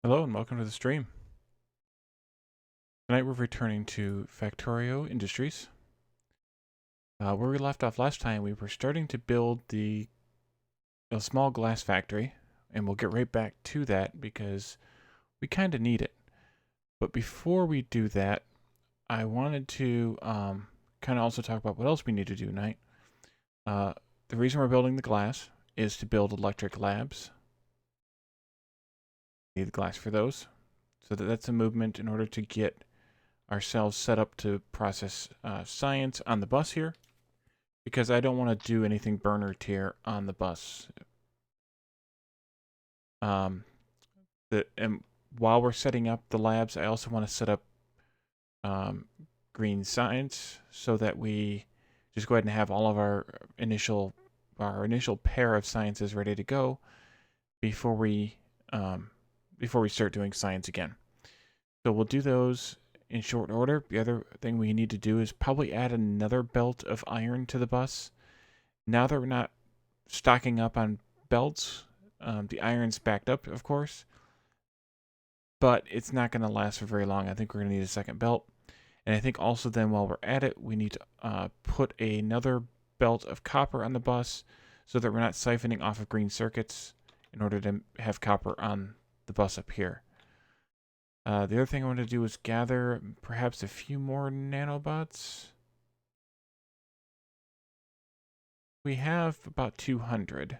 Hello and welcome to the stream. Tonight we're returning to Factorio Industries. Where we left off last time, we were starting to build a small glass factory, and we'll get right back to that because we kind of need it. But before we do that, I wanted to kind of also talk about what else we need to do tonight. Uh, the reason we're building the glass is to build electric labs. We need the glass for those. So that's a movement in order to get ourselves set up to process science on the bus here, because I don't want to do anything burner tier on the bus. Um, and while we're setting up the labs, I also want to set up green science so that we just go ahead and have all of our initial pair of sciences ready to go before we start doing science again. So we'll do those in short order. The other thing we need to do is probably add another belt of iron to the bus. Now that we're not stocking up on belts, the iron's backed up, of course, but it's not going to last for very long. I think we're going to need a second belt. And I think also then while we're at it, we need to put another belt of copper on the bus so that we're not siphoning off of green circuits in order to have copper on the bus up here. The other thing I want to do is gather perhaps a few more nanobots. We have about 200.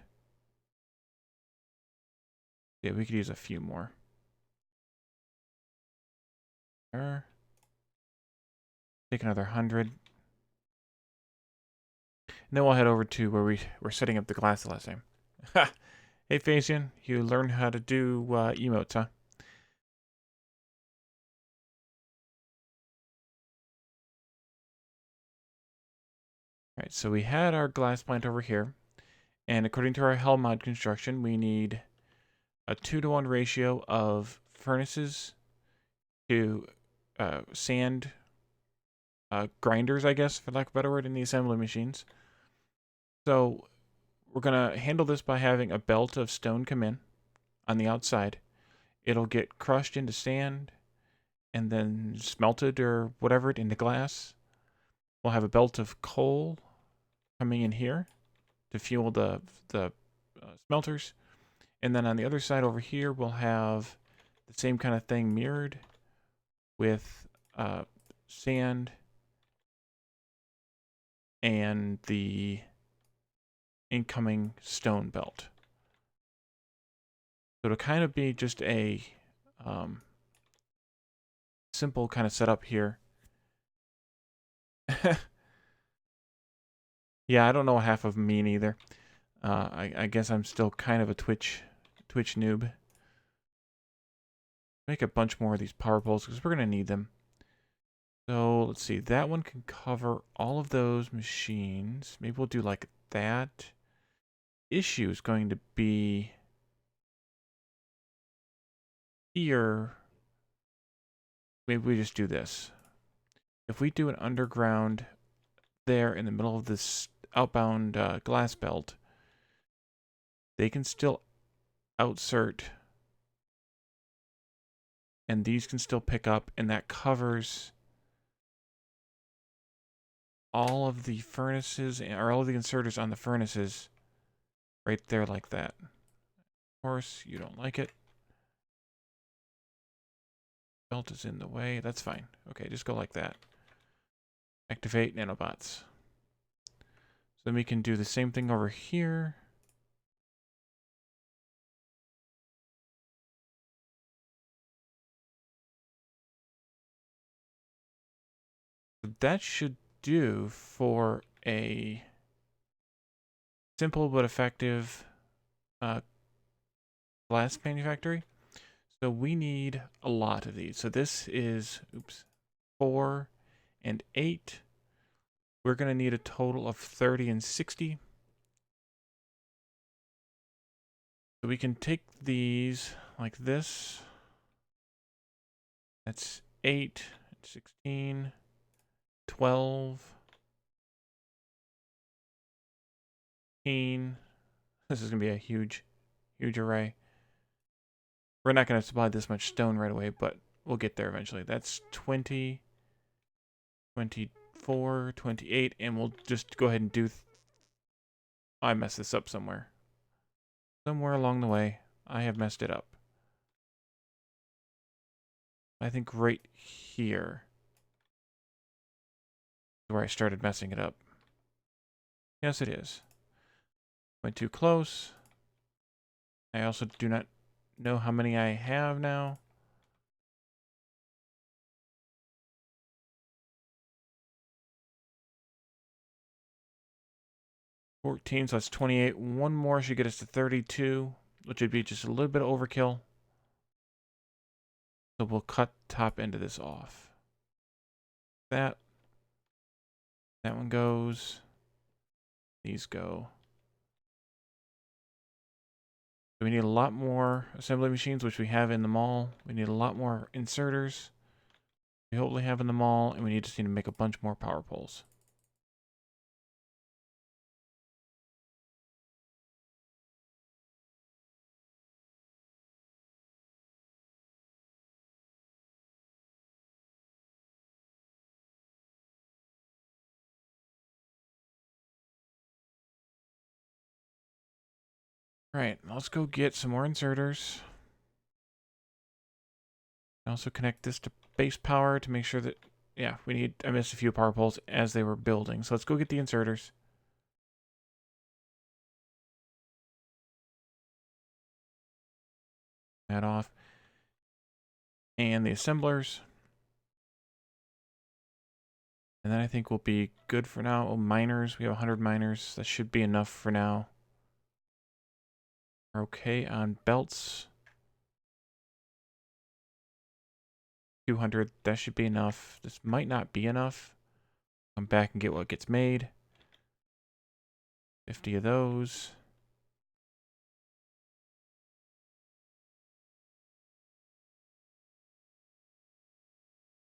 Yeah, we could use a few more. There. Take another 100. And then we'll head over to where we were setting up the glass the last time. Hey, Phasian, you learned how to do emotes, huh? Alright, so we had our glass plant over here. And according to our Hell mod construction, we need a 2-to-1 ratio of furnaces to sand grinders, I guess, for lack of a better word, in the assembly machines. So we're going to handle this by having a belt of stone come in on the outside. It'll get crushed into sand and then smelted or whatever into glass. We'll have a belt of coal coming in here to fuel the smelters. And then on the other side over here, we'll have the same kind of thing mirrored with sand and the incoming stone belt. So it'll kind of be just a simple kind of setup here. Yeah, I don't know half of mean either. I guess I'm still kind of a Twitch noob. Make a bunch more of these power poles because we're going to need them. So let's see. That one can cover all of those machines. Maybe we'll do like that. Issue is going to be here. Maybe we just do this. If we do an underground there in the middle of this outbound glass belt, they can still outsert, and these can still pick up, and that covers all of the furnaces, or all of the inserters on the furnaces right there like that. Of course, you don't like it. Belt is in the way. That's fine. Okay, just go like that. Activate nanobots. So then we can do the same thing over here. That should do for a simple but effective glass manufactory. So we need a lot of these. So this is, 4 and 8. We're going to need a total of 30 and 60. So we can take these like this. That's 8, 16, 12, 15. This is going to be a huge array. We're not going to supply this much stone right away, but we'll get there eventually. That's 20, 24, 28, and we'll just go ahead and do... I messed this up somewhere. Somewhere along the way, I have messed it up. I think right here is where I started messing it up. Yes, it is. Went too close. I also do not know how many I have now. $14, so that's 28. One more should get us to 32, which would be just a little bit of overkill. So we'll cut top end of this off. That one goes. These go. So we need a lot more assembly machines, which we have in the mall. We need a lot more inserters. We hopefully have in the mall, and we just need to make a bunch more power poles. Alright, let's go get some more inserters. Also connect this to base power to make sure that... Yeah, I missed a few power poles as they were building. So let's go get the inserters. That off. And the assemblers. And then I think we'll be good for now. Oh, miners. We have 100 miners. That should be enough for now. We're okay on belts. 200. That should be enough. This might not be enough. Come back and get what gets made. 50 of those.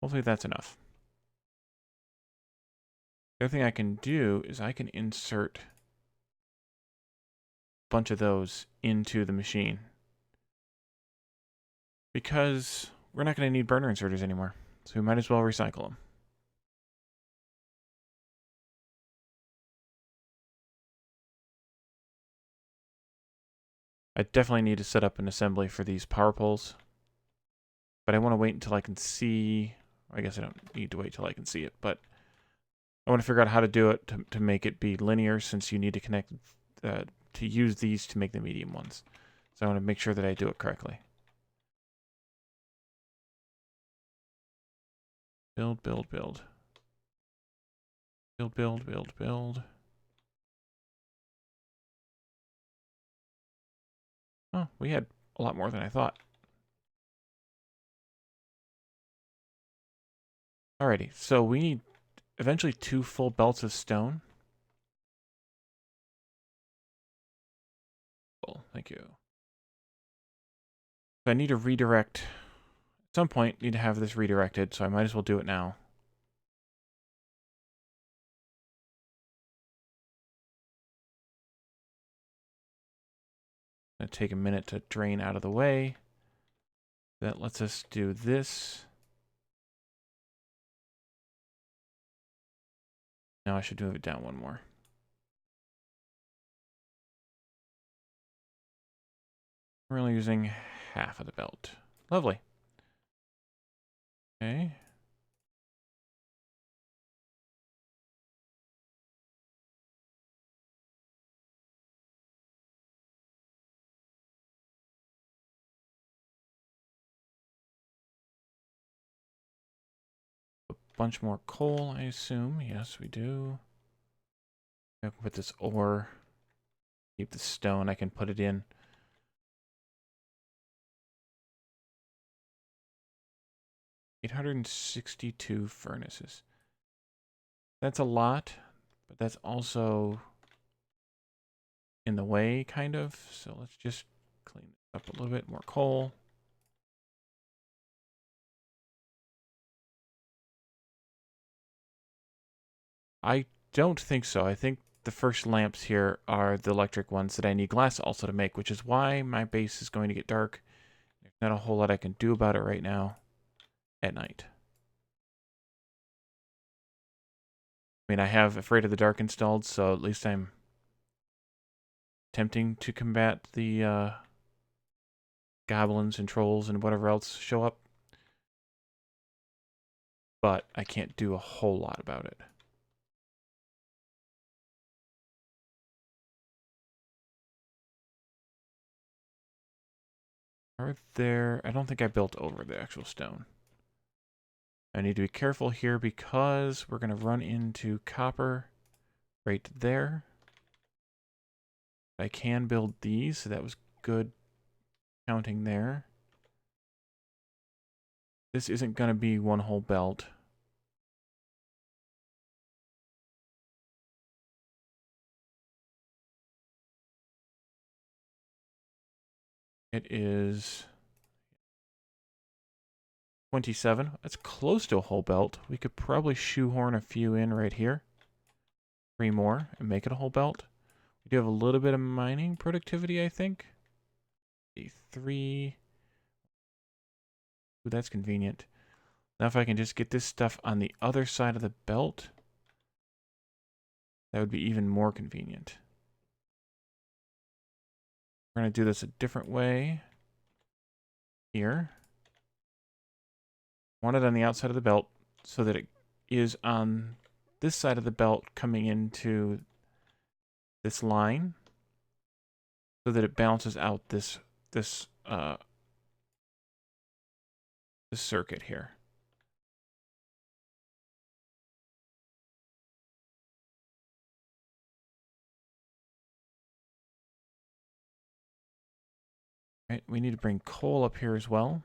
Hopefully that's enough. The other thing I can do is I can insert a bunch of those into the machine. Because we're not going to need burner inserters anymore. So we might as well recycle them. I definitely need to set up an assembly for these power poles. But I want to wait until I can see... I guess I don't need to wait till I can see it, but I want to figure out how to do it to make it be linear, since you need to connect to use these to make the medium ones. So I want to make sure that I do it correctly. Build, build, build. Build, build, build, build. Oh, we had a lot more than I thought. Alrighty, so we need eventually 2 full belts of stone. Cool, thank you. So I need to redirect. At some point, need to have this redirected, so I might as well do it now. Gonna take a minute to drain out of the way. That lets us do this. Now I should move it down one more. We're only using half of the belt. Lovely. Okay. A bunch more coal, I assume. Yes, we do. I can put this ore. Keep the stone. I can put it in. $862 furnaces. That's a lot, but that's also in the way, kind of. So let's just clean this up a little bit. More coal. I don't think so. I think the first lamps here are the electric ones that I need glass also to make, which is why my base is going to get dark. There's Not a whole lot I can do about it right now at night. I mean, I have Afraid of the Dark installed, so at least I'm attempting to combat the goblins and trolls and whatever else show up. But I can't do a whole lot about it. Are there... I don't think I built over the actual stone. I need to be careful here because we're going to run into copper right there. I can build these, so that was good counting there. This isn't going to be one whole belt. It is 27. That's close to a whole belt. We could probably shoehorn a few in right here. 3 more and make it a whole belt. We do have a little bit of mining productivity, I think. 3. Ooh, that's convenient. Now if I can just get this stuff on the other side of the belt, that would be even more convenient. We're going to do this a different way here. Want it on the outside of the belt so that it is on this side of the belt coming into this line so that it balances out this circuit here. Right, we need to bring coal up here as well.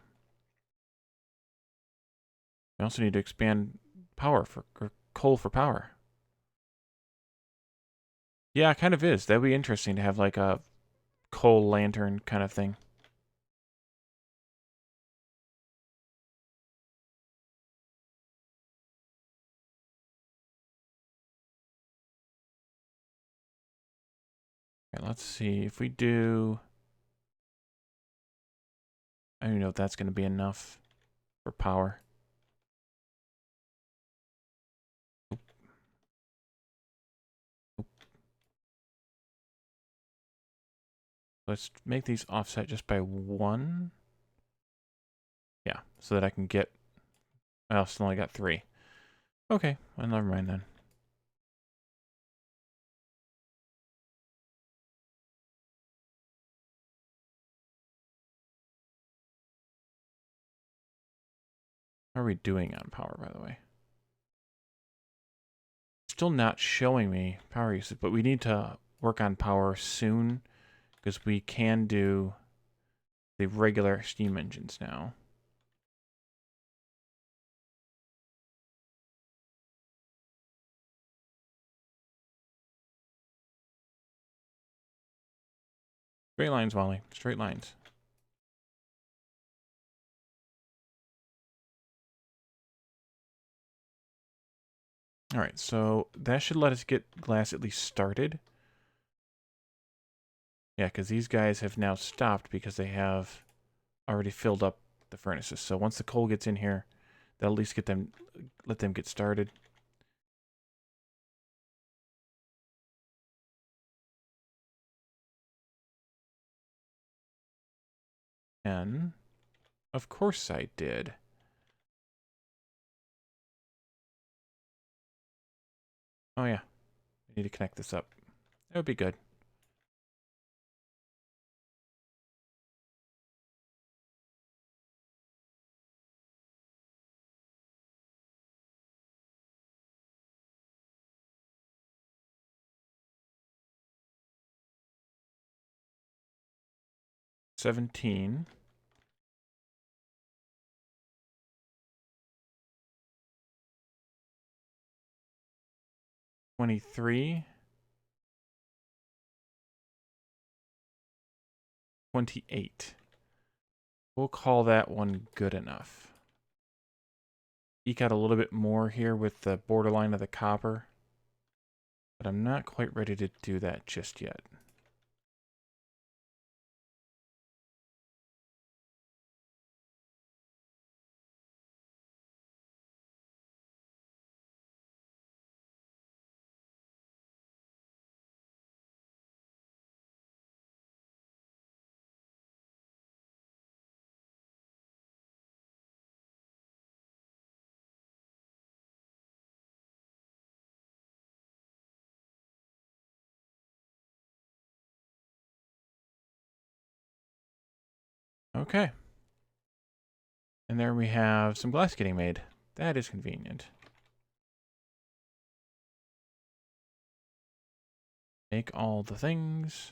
We also need to expand power or coal for power. Yeah, it kind of is. That'd be interesting to have like a coal lantern kind of thing. Okay, let's see if we do. I don't know if that's going to be enough for power. Oop. Oop. Let's make these offset just by 1. Yeah, so that I can get. I also only got 3. Okay, well, never mind then. How are we doing on power, by the way? Still not showing me power usage, but we need to work on power soon because we can do the regular steam engines now. Straight lines, Wally. Straight lines. All right, so that should let us get glass at least started. Yeah, because these guys have now stopped because they have already filled up the furnaces. So once the coal gets in here, that'll at least let them get started. And of course I did. Oh yeah, I need to connect this up. That would be good. $17. 23. 28. We'll call that one good enough. Eke out a little bit more here with the borderline of the copper. But I'm not quite ready to do that just yet. Okay. And there we have some glass getting made. That is convenient. Make all the things.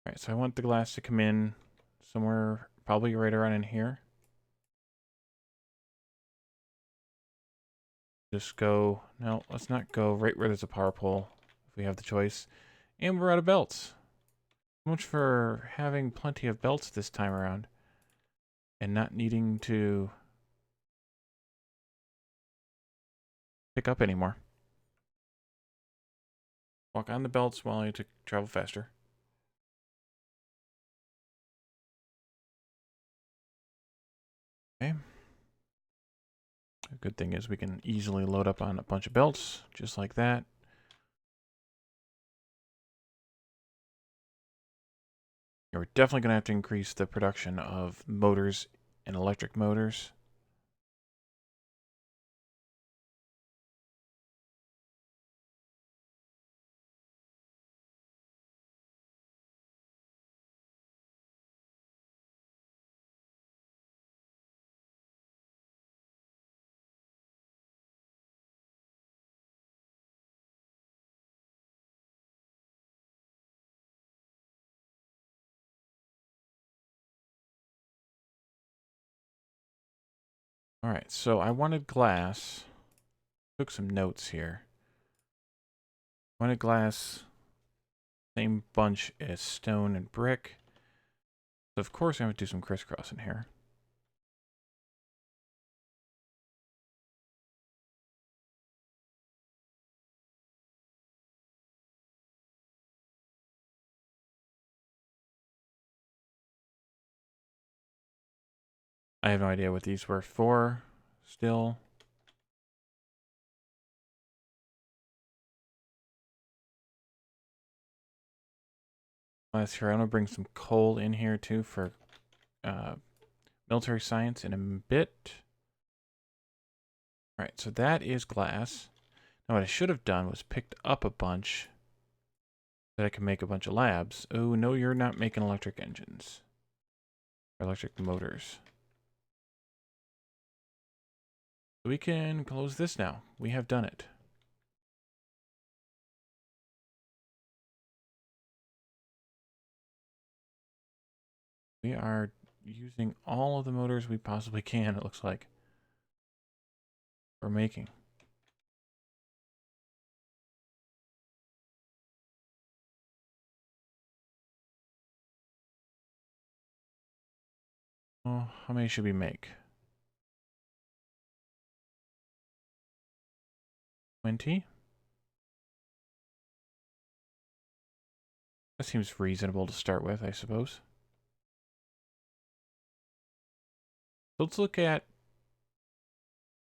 Alright, so I want the glass to come in somewhere probably right around in here. Just go, no, let's not go right where there's a power pole if we have the choice. And we're out of belts. So much for having plenty of belts this time around. And not needing to pick up anymore. Walk on the belts while I travel faster. Okay. The good thing is we can easily load up on a bunch of belts, just like that. Yeah, we're definitely going to have to increase the production of motors and electric motors. All right, so I wanted glass. Took some notes here. Wanted glass, same bunch as stone and brick. So of course I'm going to do some crisscross in here. I have no idea what these were for still. Last here, I'm going to bring some coal in here too for military science in a bit. All right, so that is glass. Now what I should have done was picked up a bunch that I can make a bunch of labs. Oh, no, you're not making electric engines. Or electric motors. We can close this now. We have done it. We are using all of the motors we possibly can, it looks like, for making. Oh, how many should we make? 20? That seems reasonable to start with, I suppose. Let's look at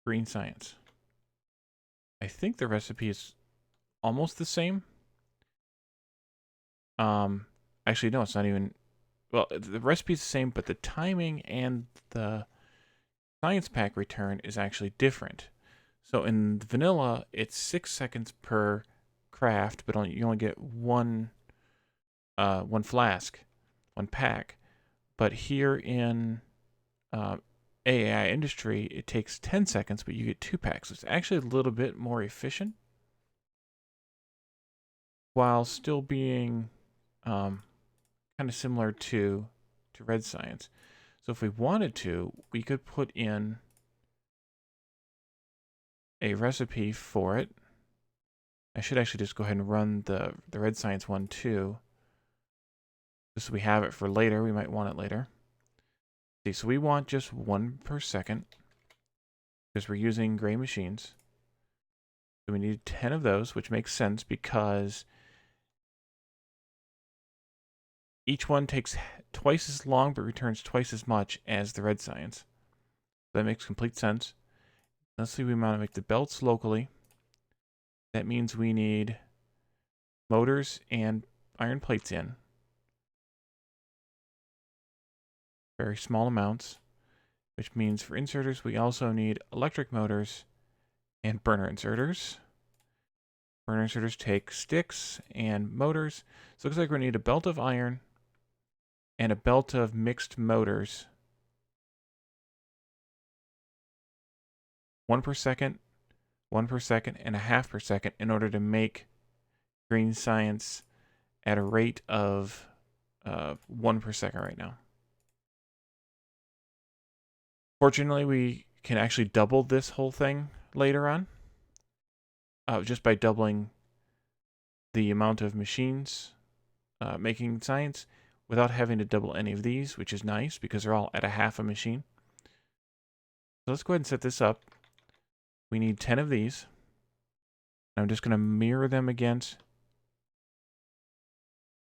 green science. I think the recipe is almost the same. Actually, no, it's not even. Well, the recipe is the same, but the timing and the science pack return is actually different. So in vanilla, it's 6 seconds per craft, but you only get one flask, one pack. But here in AI industry, it takes 10 seconds, but you get 2 packs. So it's actually a little bit more efficient while still being kind of similar to red science. So if we wanted to, we could put in a recipe for it. I should actually just go ahead and run the red science one too. Just so we have it for later. We might want it later. See, so we want just 1 per second because we're using gray machines. So we need 10 of those, which makes sense because each one takes twice as long but returns twice as much as the red science. That makes complete sense. Let's see, we want to make the belts locally. That means we need motors and iron plates in. Very small amounts, which means for inserters, we also need electric motors and burner inserters. Burner inserters take sticks and motors. So it looks like we're going to need a belt of iron and a belt of mixed motors. 1 per second, 1 per second, and a half per second in order to make green science at a rate of 1 per second right now. Fortunately, we can actually double this whole thing later on, just by doubling the amount of machines making science without having to double any of these, which is nice because they're all at a half a machine. So let's go ahead and set this up. We need 10 of these. I'm just going to mirror them against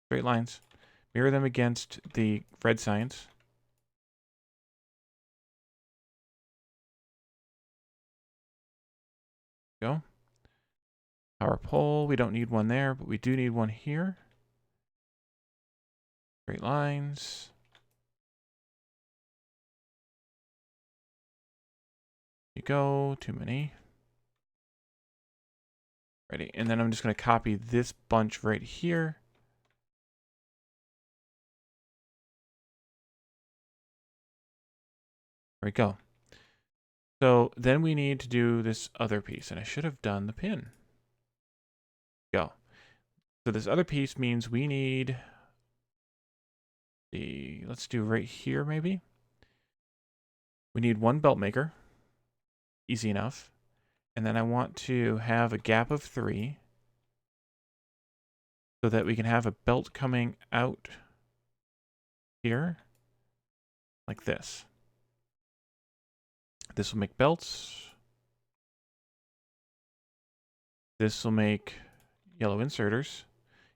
straight lines. Mirror them against the red science. Go. Power pole, we don't need one there, but we do need one here. Straight lines. You go, too many. Ready, and then I'm just going to copy this bunch right here. There we go. So then we need to do this other piece, and I should have done the pin. Go. So this other piece means we need the, let's do right here maybe. We need one belt maker. Easy enough. And then I want to have a gap of 3 so that we can have a belt coming out here like this. This will make belts. This will make yellow inserters.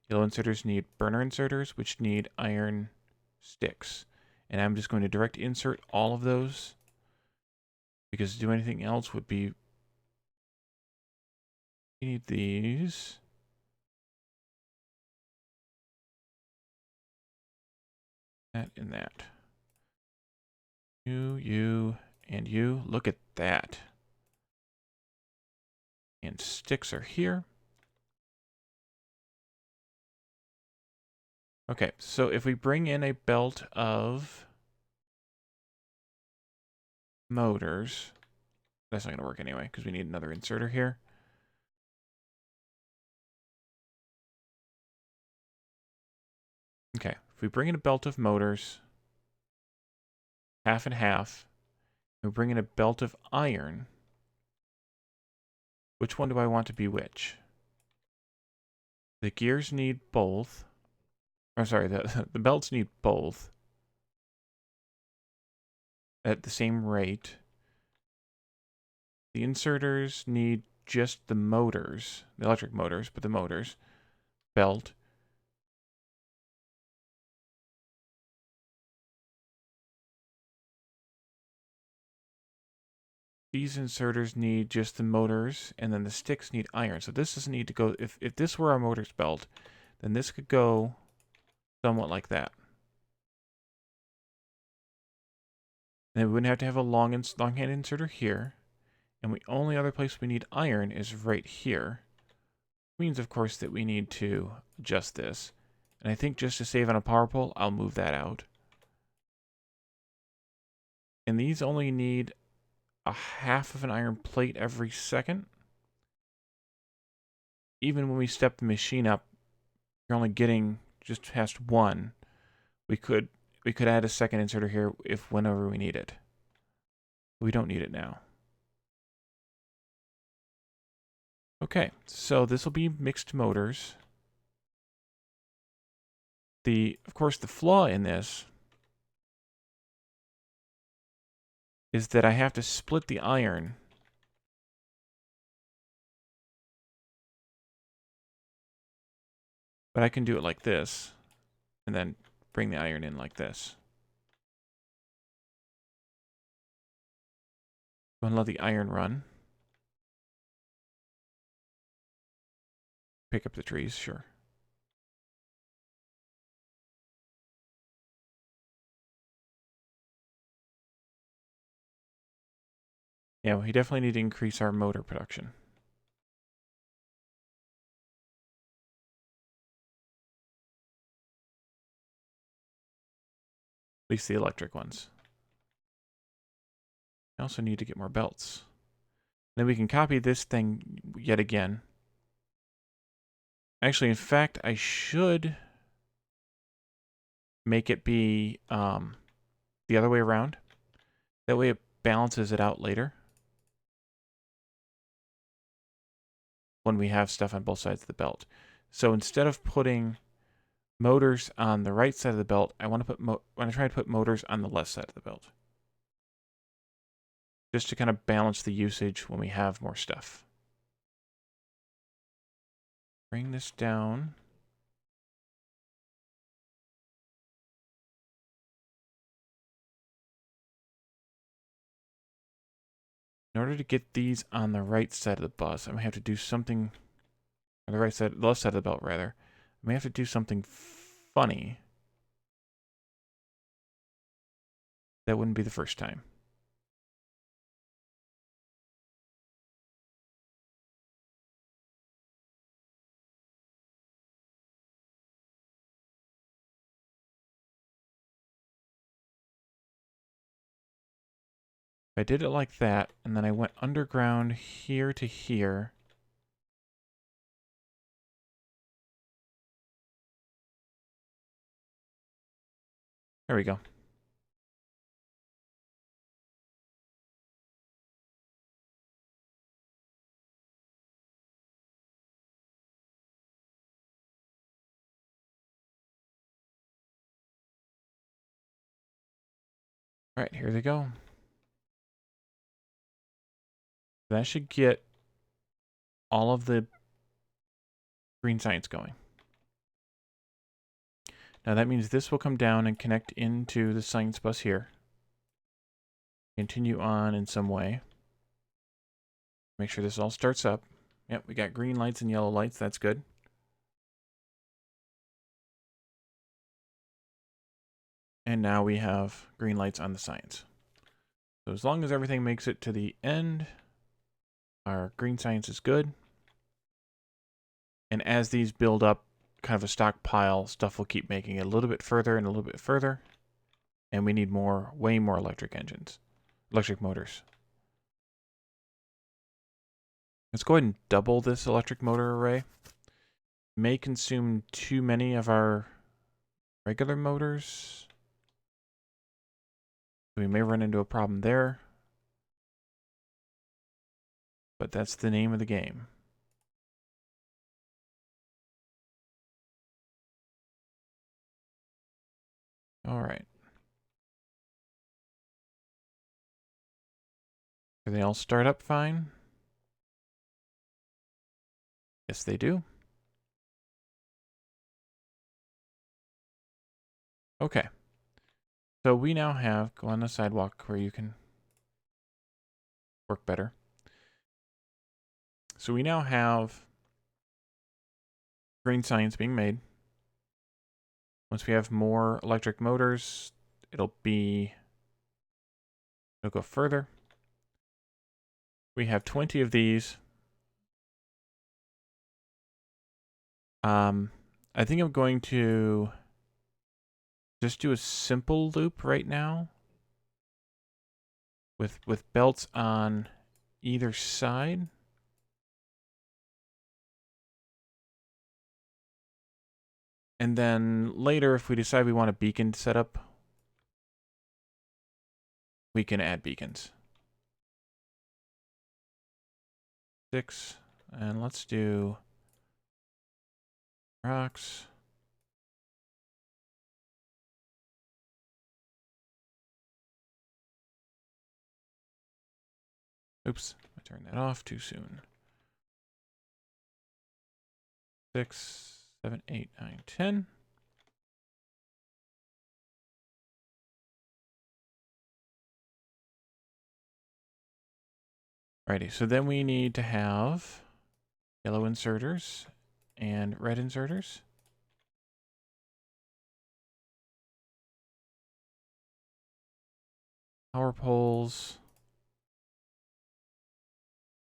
Yellow inserters need burner inserters, which need iron sticks. And I'm just going to direct insert all of those because to do anything else would be... We need these. That and that. You, and you. Look at that. And sticks are here. Okay, so if we bring in a belt of motors, that's not going to work anyway because we need another inserter here. Okay, if we bring in a belt of motors, half and half, and we bring in a belt of iron, which one do I want to be which? The gears need both. Or sorry, the belts need both at the same rate. The inserters need just the motors, the electric motors, but the motors. Belt. These inserters need just the motors, and then the sticks need iron. So this doesn't need to go... If this were our motors belt, then this could go somewhat like that. And then we wouldn't have to have a longhand inserter here. And the only other place we need iron is right here. Means, of course, that we need to adjust this. And I think just to save on a power pole, I'll move that out. And these only need a half of an iron plate every second. Even when we step the machine up, you're only getting just past 1. We could add a second inserter here if whenever we need it. We don't need it now. Okay, so this will be mixed motors. Of course, the flaw in this is that I have to split the iron. But I can do it like this, and then bring the iron in like this. Go and let the iron run. Pick up the trees, sure. Yeah, we definitely need to increase our motor production. least the electric ones. I also need to get more belts. Then we can copy this thing yet again. Actually, in fact, I should make it be the other way around. That way it balances it out later. When we have stuff on both sides of the belt. So instead of putting motors on the right side of the belt, I want to try to put motors on the left side of the belt. Just to kind of balance the usage when we have more stuff. Bring this down. In order to get these on the right side of the bus, I'm going to have to do something, or the right side, the left side of the belt rather. I may have to do something funny. That wouldn't be the first time. I did it like that, and then I went underground here to here. There we go. All right, here they go. That should get all of the green science going. Now that means this will come down and connect into the science bus here. Continue on in some way. Make sure this all starts up. Yep, we got green lights and yellow lights. That's good. And now we have green lights on the science. So as long as everything makes it to the end, our green science is good. And as these build up, kind of a stockpile, stuff will keep making it a little bit further and a little bit further. And we need more, way more electric engines, electric motors. Let's go ahead and double this electric motor array. May consume too many of our regular motors. We may run into a problem there. But that's the name of the game. All right. Do they all start up fine? Yes, they do. Okay. So we now have, go on the sidewalk where you can work better. So we now have green science being made. Once we have more electric motors, it'll go further. We have 20 of these. I think I'm going to just do a simple loop right now with belts on either side. And then later, if we decide we want a beacon set up, we can add beacons. 6, and let's do rocks. Oops, I turned that off too soon. 6, 7, 8, 9, 10. Alrighty, so then we need to have yellow inserters and red inserters. Power poles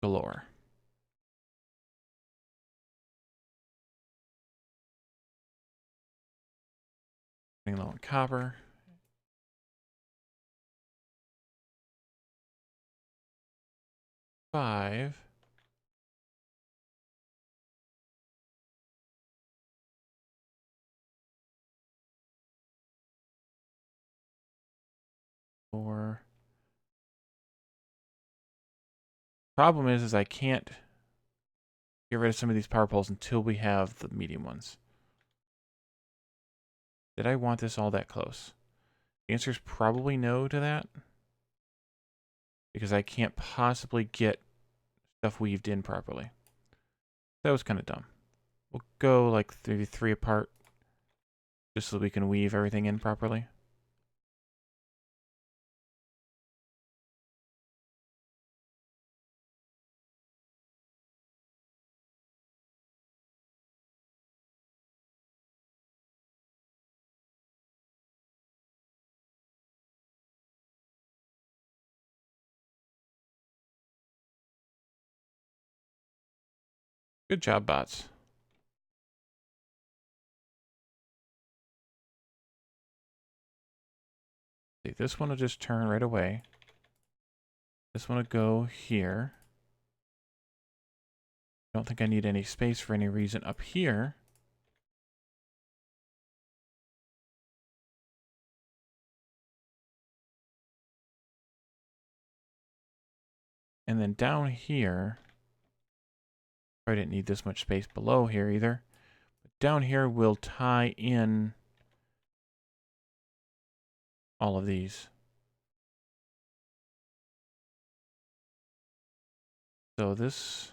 galore. Running low on copper. 5. Four. Problem is I can't get rid of some of these power poles until we have the medium ones. Did I want this all that close? The answer is probably no to that. Because I can't possibly get stuff weaved in properly. That was kind of dumb. We'll go like maybe 3 apart. Just so we can weave everything in properly. Good job, bots. See, this one will just turn right away. This one will go here. I don't think I need any space for any reason up here. And then down here, I didn't need this much space below here either. But down here, we'll tie in all of these. So this...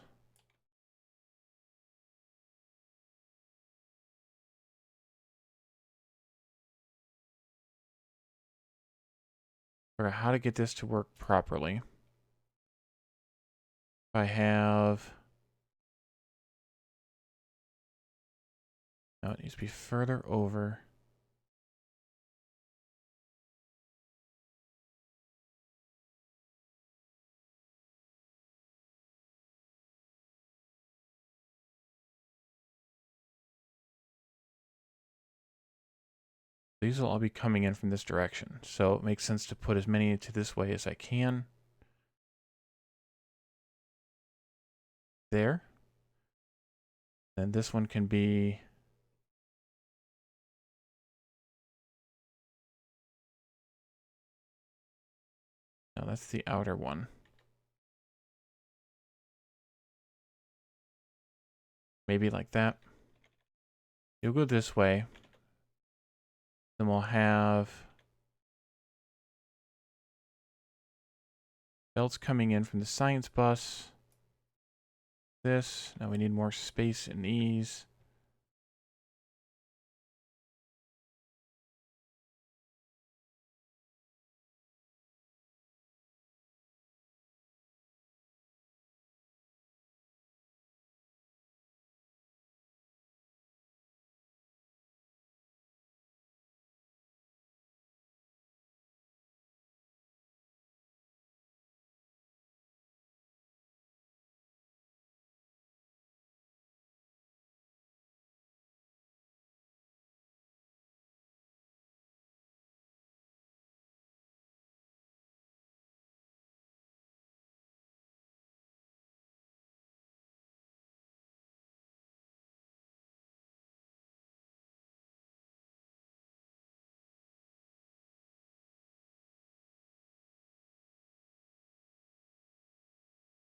figure out how to get this to work properly. If I have... no, it needs to be further over. These will all be coming in from this direction. So it makes sense to put as many to this way as I can. There. Then this one can be... no, that's the outer one. Maybe like that. You'll go this way. Then we'll have belts coming in from the science bus. This. Now we need more space in these.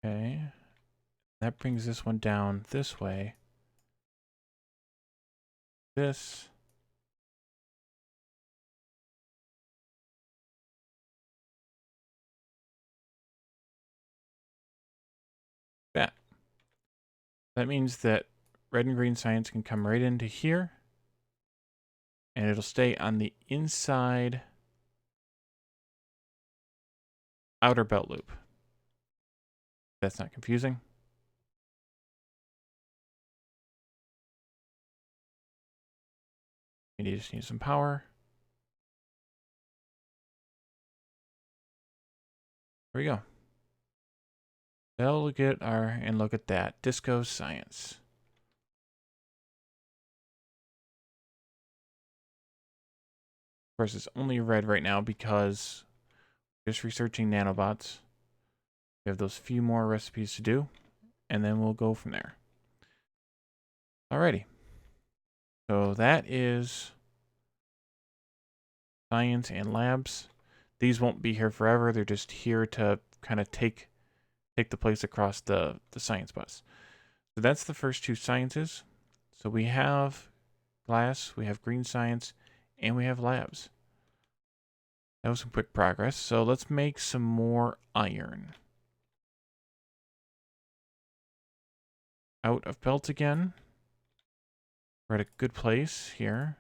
Okay. That brings this one down this way. This. That. That means that red and green science can come right into here. And it'll stay on the inside outer belt loop. That's not confusing. We just need some power. There we go. They'll get our, and look at that, disco science. Of course, it's only red right now because just researching nanobots. We have those few more recipes to do, and then we'll go from there. Alrighty. So that is science and labs. These won't be here forever. They're just here to kind of take the place across the science bus. So that's the first two sciences. So we have glass, we have green science, and we have labs. That was some quick progress. So let's make some more iron. Out of belt again. We're at a good place here.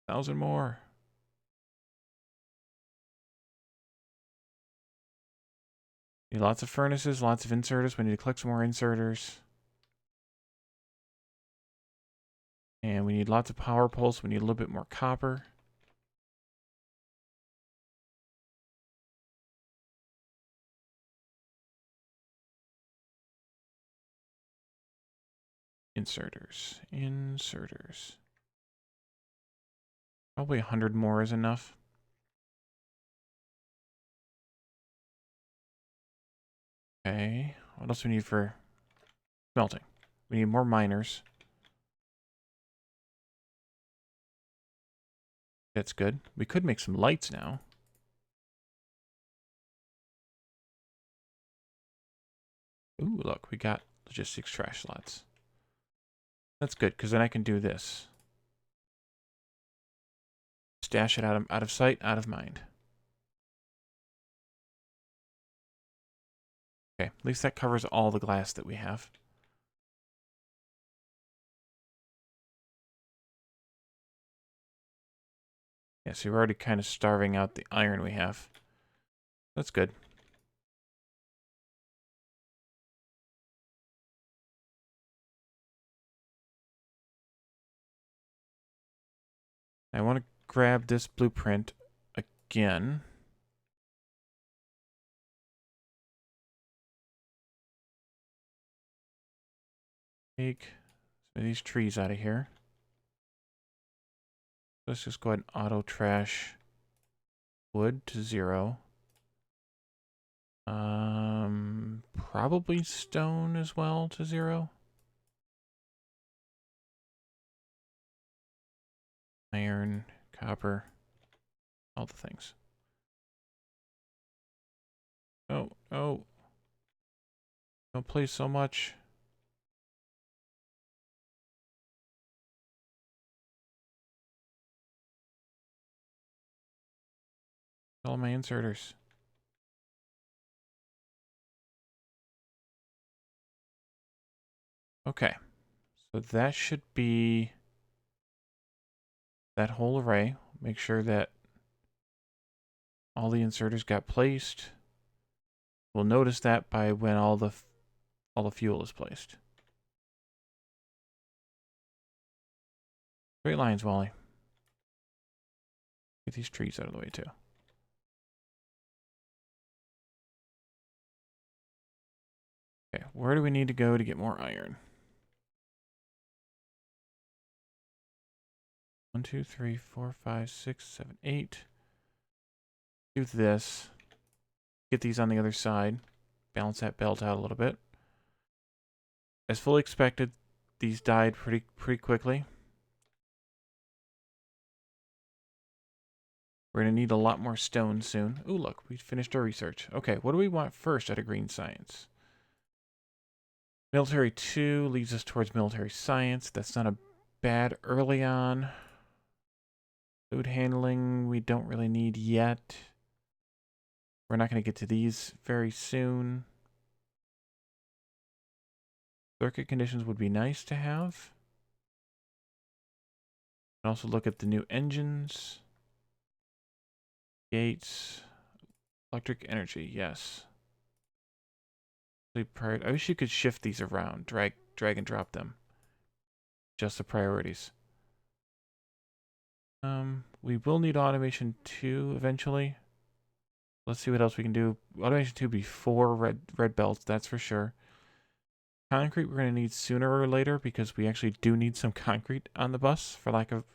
$1,000 more. Need lots of furnaces, lots of inserters. We need to collect some more inserters. And we need lots of power poles. We need a little bit more copper. Inserters. Probably 100 more is enough. Okay, what else do we need for smelting? We need more miners. That's good. We could make some lights now. Ooh, look, we got logistics trash slots. That's good, because then I can do this. Stash it out of sight, out of mind. Okay, at least that covers all the glass that we have. Yeah, so we're already kind of starving out the iron we have. That's good. I want to grab this blueprint again. Take some of these trees out of here. Let's just go ahead and auto trash wood to 0. Probably stone as well to 0. Iron, copper, all the things. Oh, oh. Don't play so much. All my inserters. Okay. So that should be that whole array. Make sure that all the inserters got placed. We'll notice that by when all the fuel is placed. Great lines, Wally. Get these trees out of the way too. Okay, where do we need to go to get more iron? 1, 2, 3, 4, 5, 6, 7, 8. Do this. Get these on the other side. Balance that belt out a little bit. As fully expected, these died pretty quickly. We're going to need a lot more stone soon. Ooh, look, we finished our research. Okay, what do we want first out of green science? Military 2 leads us towards military science. That's not a bad early on. Food handling, we don't really need yet. We're not going to get to these very soon. Circuit conditions would be nice to have. And also look at the new engines. Gates. Electric energy, yes. I wish you could shift these around. Drag and drop them. Just the priorities. We will need automation 2 eventually. Let's see what else we can do. Automation 2 before red belts, that's for sure. Concrete we're going to need sooner or later because we actually do need some concrete on the bus for lack of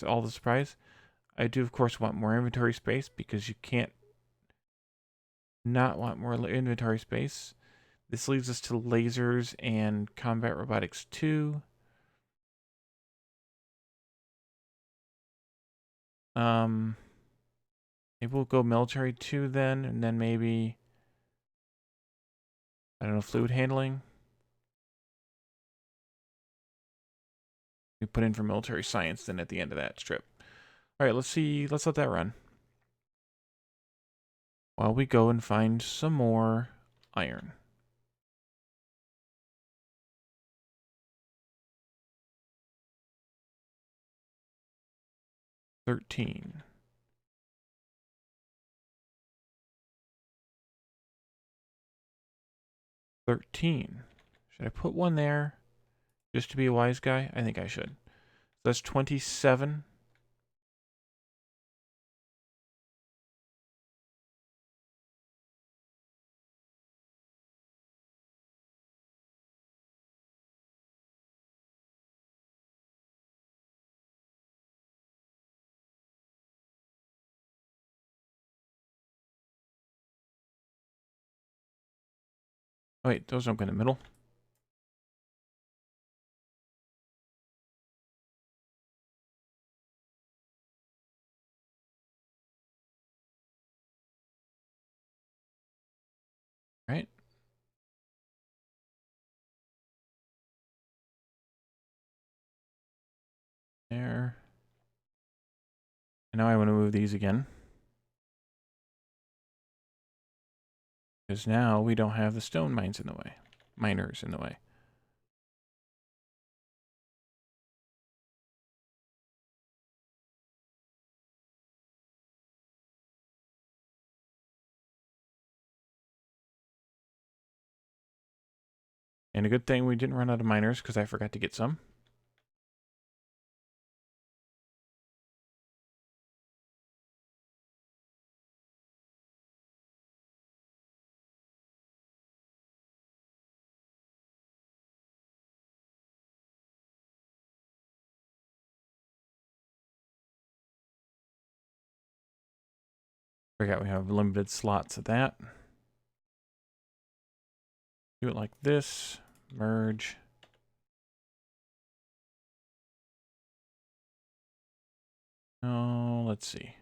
all the surprise. I do, of course, want more inventory space because you can't not want more inventory space. This leads us to lasers and combat robotics 2. Maybe we'll go military 2 then, and then maybe, I don't know, fluid handling. We put in for military science then at the end of that strip. All right, let's see. Let's let that run while we go and find some more iron. $13. Should I put one there just to be a wise guy? I think I should. So that's 27. Oh, wait, those don't go in the middle. Right? There. And now I want to move these again. Because now we don't have the stone mines in the way. Miners in the way. And a good thing we didn't run out of miners because I forgot to get some. Forgot we have limited slots of that. Do it like this. Merge. Oh, let's see.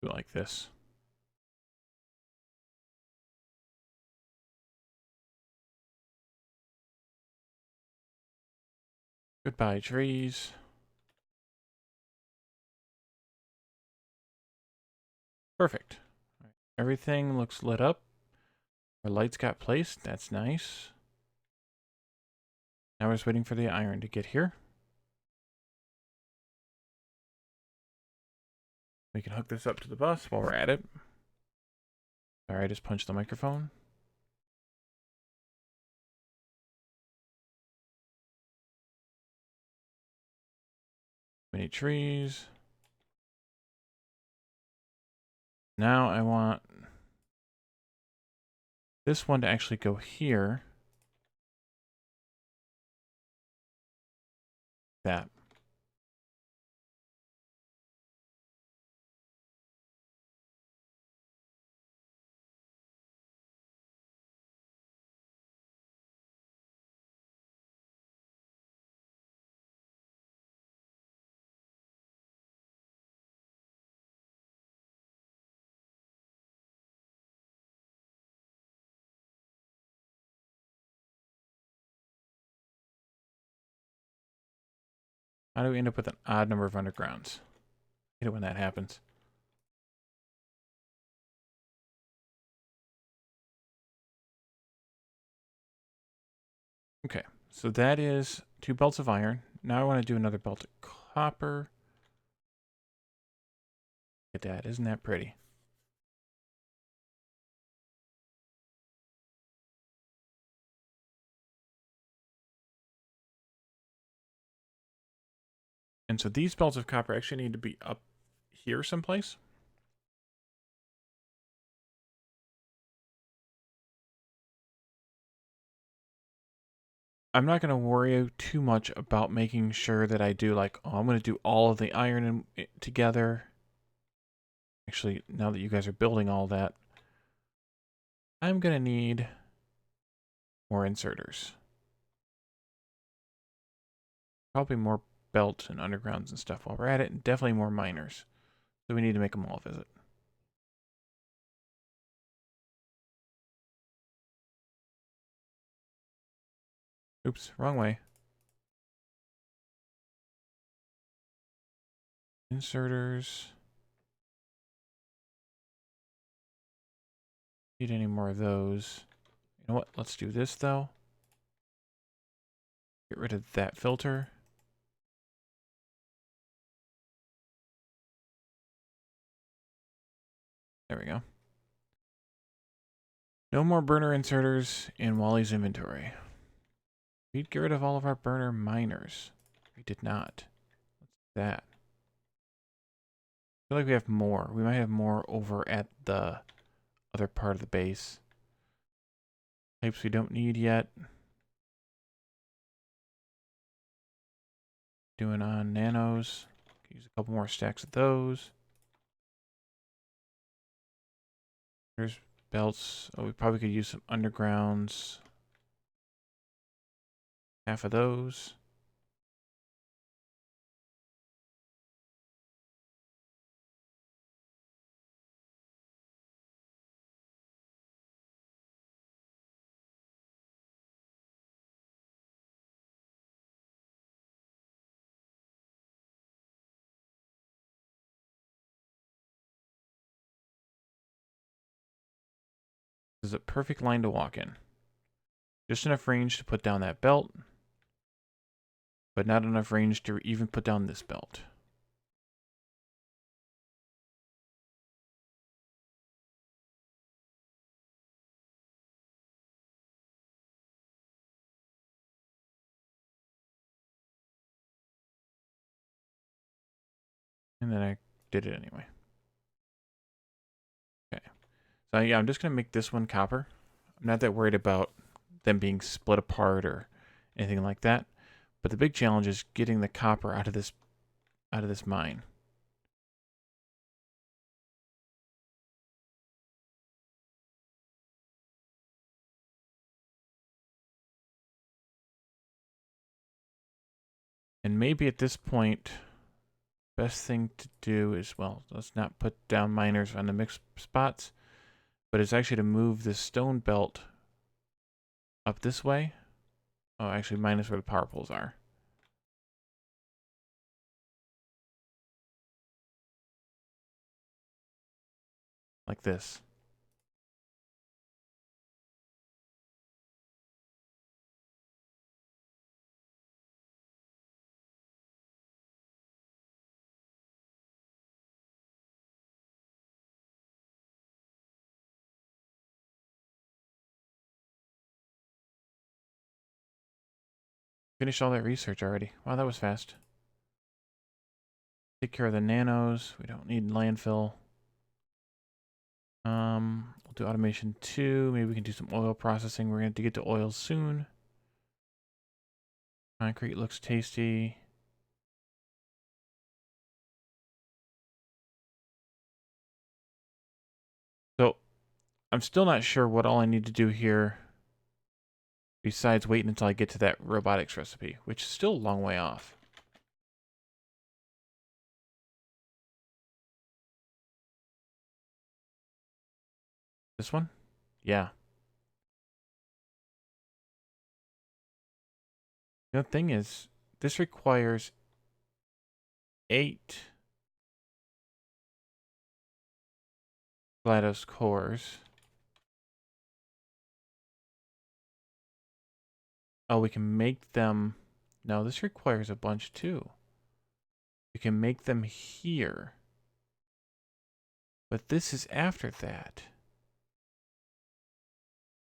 Do it like this. Goodbye, trees. Perfect. Everything looks lit up. Our lights got placed. That's nice. Now we're just waiting for the iron to get here. We can hook this up to the bus while we're at it. Sorry, I just punched the microphone. Many trees. Now I want this one to actually go here. That. How do we end up with an odd number of undergrounds? I hate it when that happens. Okay, so that is 2 belts of iron. Now I want to do another belt of copper. Look at that. Isn't that pretty? And so these belts of copper actually need to be up here someplace. I'm not going to worry too much about making sure that I do like, oh, I'm going to do all of the iron together. Actually, now that you guys are building all that, I'm going to need more inserters. Probably more belts and undergrounds and stuff while we're at it, and definitely more miners. So we need to make them all visit. Oops, wrong way. Inserters. Need any more of those? You know what? Let's do this though. Get rid of that filter. There we go. No more burner inserters in Wally's inventory. We'd get rid of all of our burner miners. We did not. What's that? I feel like we have more. We might have more over at the other part of the base. Types we don't need yet. Doing on nanos. Use a couple more stacks of those. There's belts. Oh, we probably could use some undergrounds. Half of those. This is a perfect line to walk in. Just enough range to put down that belt, but not enough range to even put down this belt. And then I did it anyway. Okay. So yeah, I'm just going to make this one copper. I'm not that worried about them being split apart or anything like that. But the big challenge is getting the copper out of this mine. And maybe at this point, best thing to do is, well, let's not put down miners on the mixed spots, but it's actually to move this stone belt up this way. Oh, actually, minus where the power poles are. Like this. Finished all that research already. Wow, that was fast. Take care of the nanos. We don't need landfill. We'll do automation 2. Maybe we can do some oil processing. We're going to get to oil soon. Concrete looks tasty. So, I'm still not sure what all I need to do here besides waiting until I get to that robotics recipe, which is still a long way off. This one? Yeah. The thing is, this requires 8 GLaDOS cores. Oh, we can make them... No, this requires a bunch too. We can make them here. But this is after that.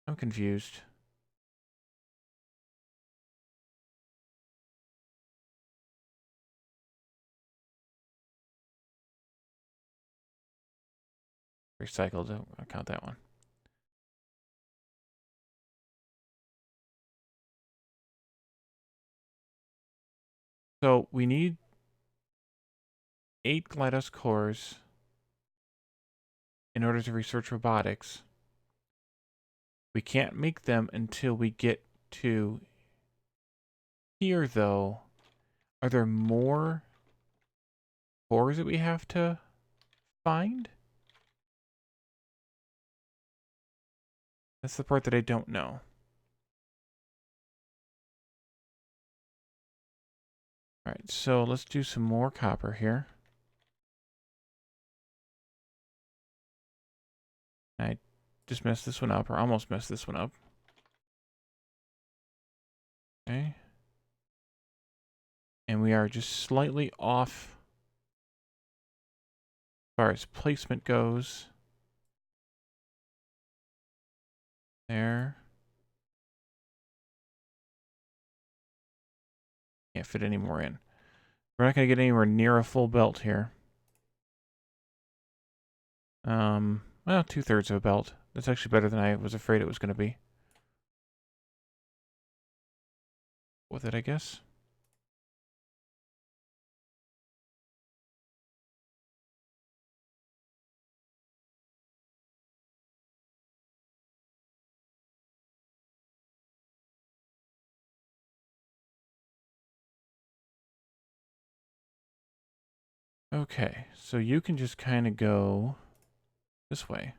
I'm confused. Recycled. I'll count that one. So we need 8 GLaDOS cores in order to research robotics. We can't make them until we get to here, though. Are there more cores that we have to find? That's the part that I don't know. Alright, so let's do some more copper here. I just messed this one up, or almost messed this one up. Okay. And we are just slightly off as far as placement goes. There. Can't fit any more in. We're not going to get anywhere near a full belt here. Well, 2/3 of a belt. That's actually better than I was afraid it was going to be. With it, I guess. Okay, so you can just kind of go this way.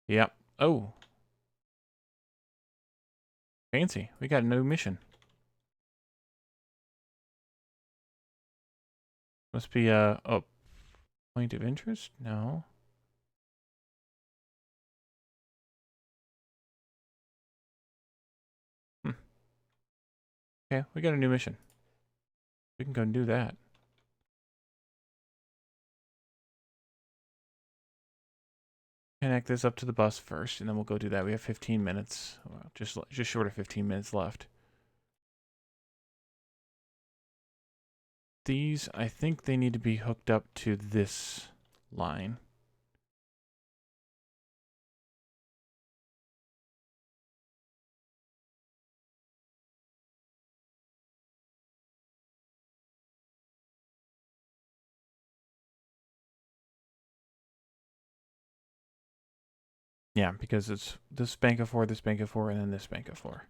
Yep. Oh. Fancy. We got a new mission. Must be a point of interest? No. Okay, we got a new mission. We can go and do that. Connect this up to the bus first, and then we'll go do that. We have 15 minutes. Well, just short of 15 minutes left. These, I think they need to be hooked up to this line. Yeah, because it's this bank of 4, this bank of 4, and then this bank of 4.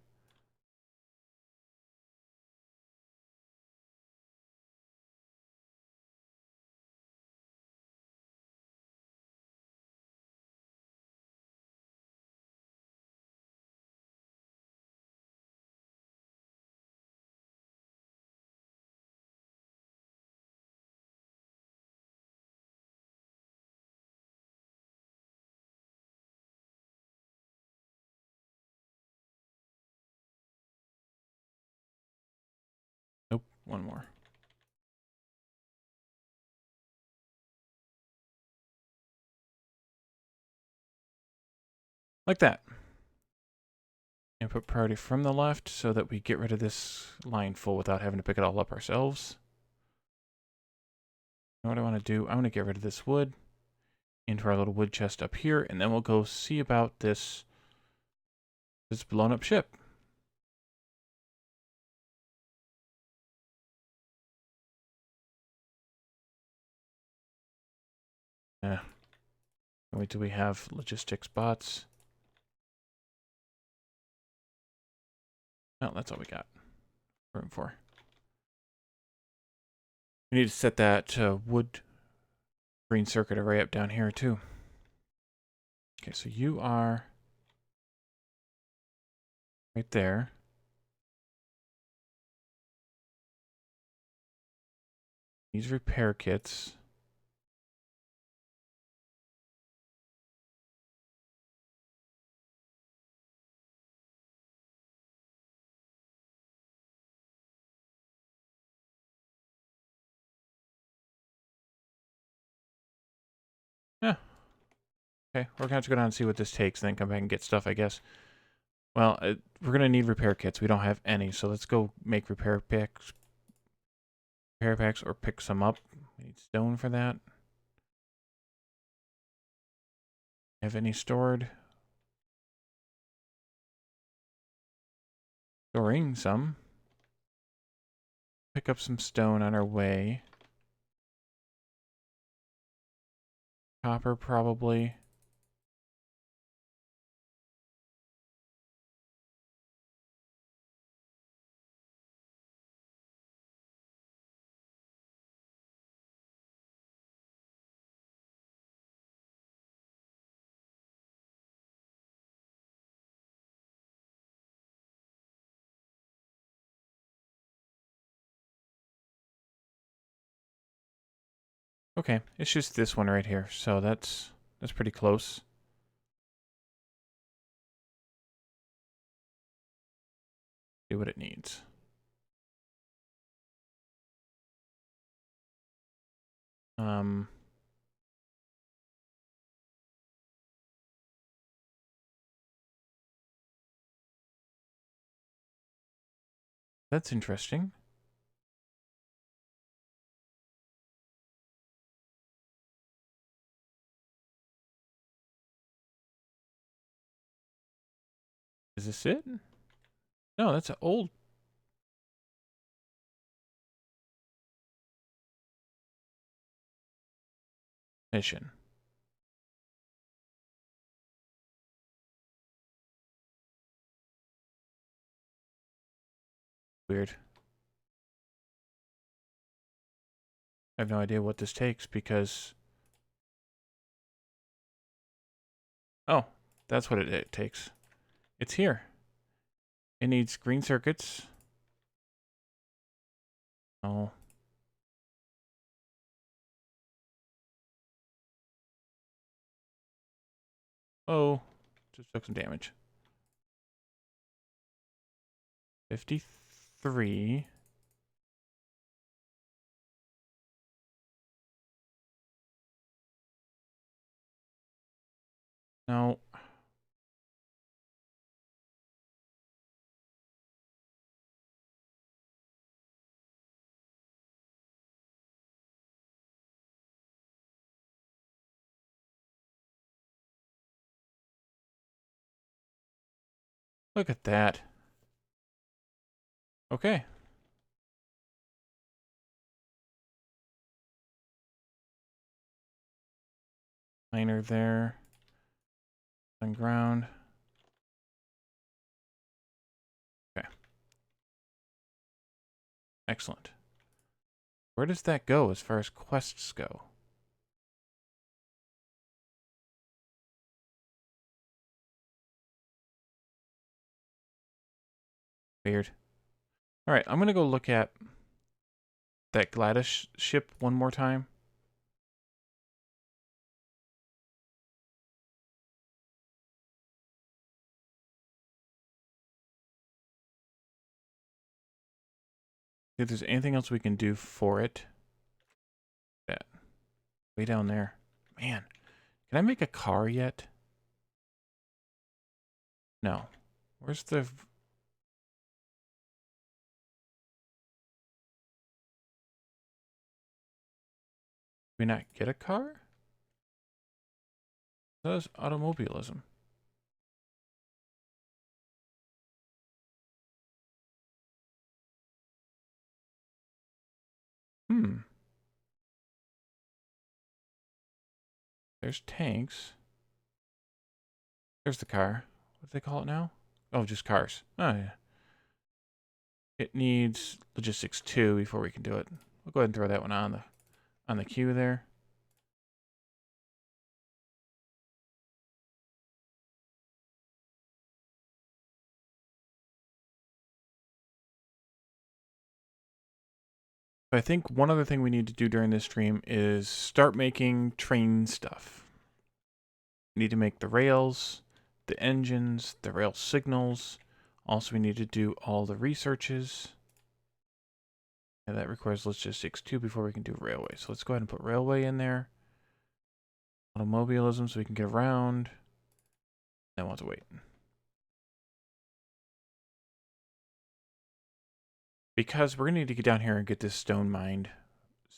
Nope, one more. Like that. And put priority from the left so that we get rid of this line full without having to pick it all up ourselves. And what I want to do, I want to get rid of this wood into our little wood chest up here, and then we'll go see about this blown up ship. Wait till we have logistics bots. Oh, that's all we got room for. We need to set that wood green circuit array up down here too. Okay, so you are right there. These repair kits. Okay, we're gonna have to go down and see what this takes, and then come back and get stuff, I guess. Well, we're gonna need repair kits. We don't have any, so let's go make repair packs, or pick some up. We need stone for that. Have any stored? Storing some. Pick up some stone on our way. Copper, probably. Okay, it's just this one right here, so that's pretty close. See what it needs. That's interesting. Is this it? No, that's an old mission. Weird. I have no idea what this takes because... Oh, that's what it takes. It's here. It needs green circuits. Oh. Oh. Just took some damage. 53. No. Look at that. Okay. Miner there. On ground. Okay. Excellent. Where does that go as far as quests go? Weird. Alright, I'm gonna go look at that Gladys ship one more time. See if there's anything else we can do for it. That. Way down there. Man. Can I make a car yet? No. Where's the... Can we not get a car? That is automobilism. There's tanks. There's the car. What do they call it now? Oh, just cars. Oh, yeah. It needs logistics 2 before we can do it. We'll go ahead and throw that one on the queue there. I think one other thing we need to do during this stream is start making train stuff. We need to make the rails, the engines, the rail signals. Also, we need to do all the researches. And that requires logistics 2 before we can do railway. So let's go ahead and put railway in there. automobilism so we can get around. Then we'll have to wait. Because we're going to need to get down here and get this stone mined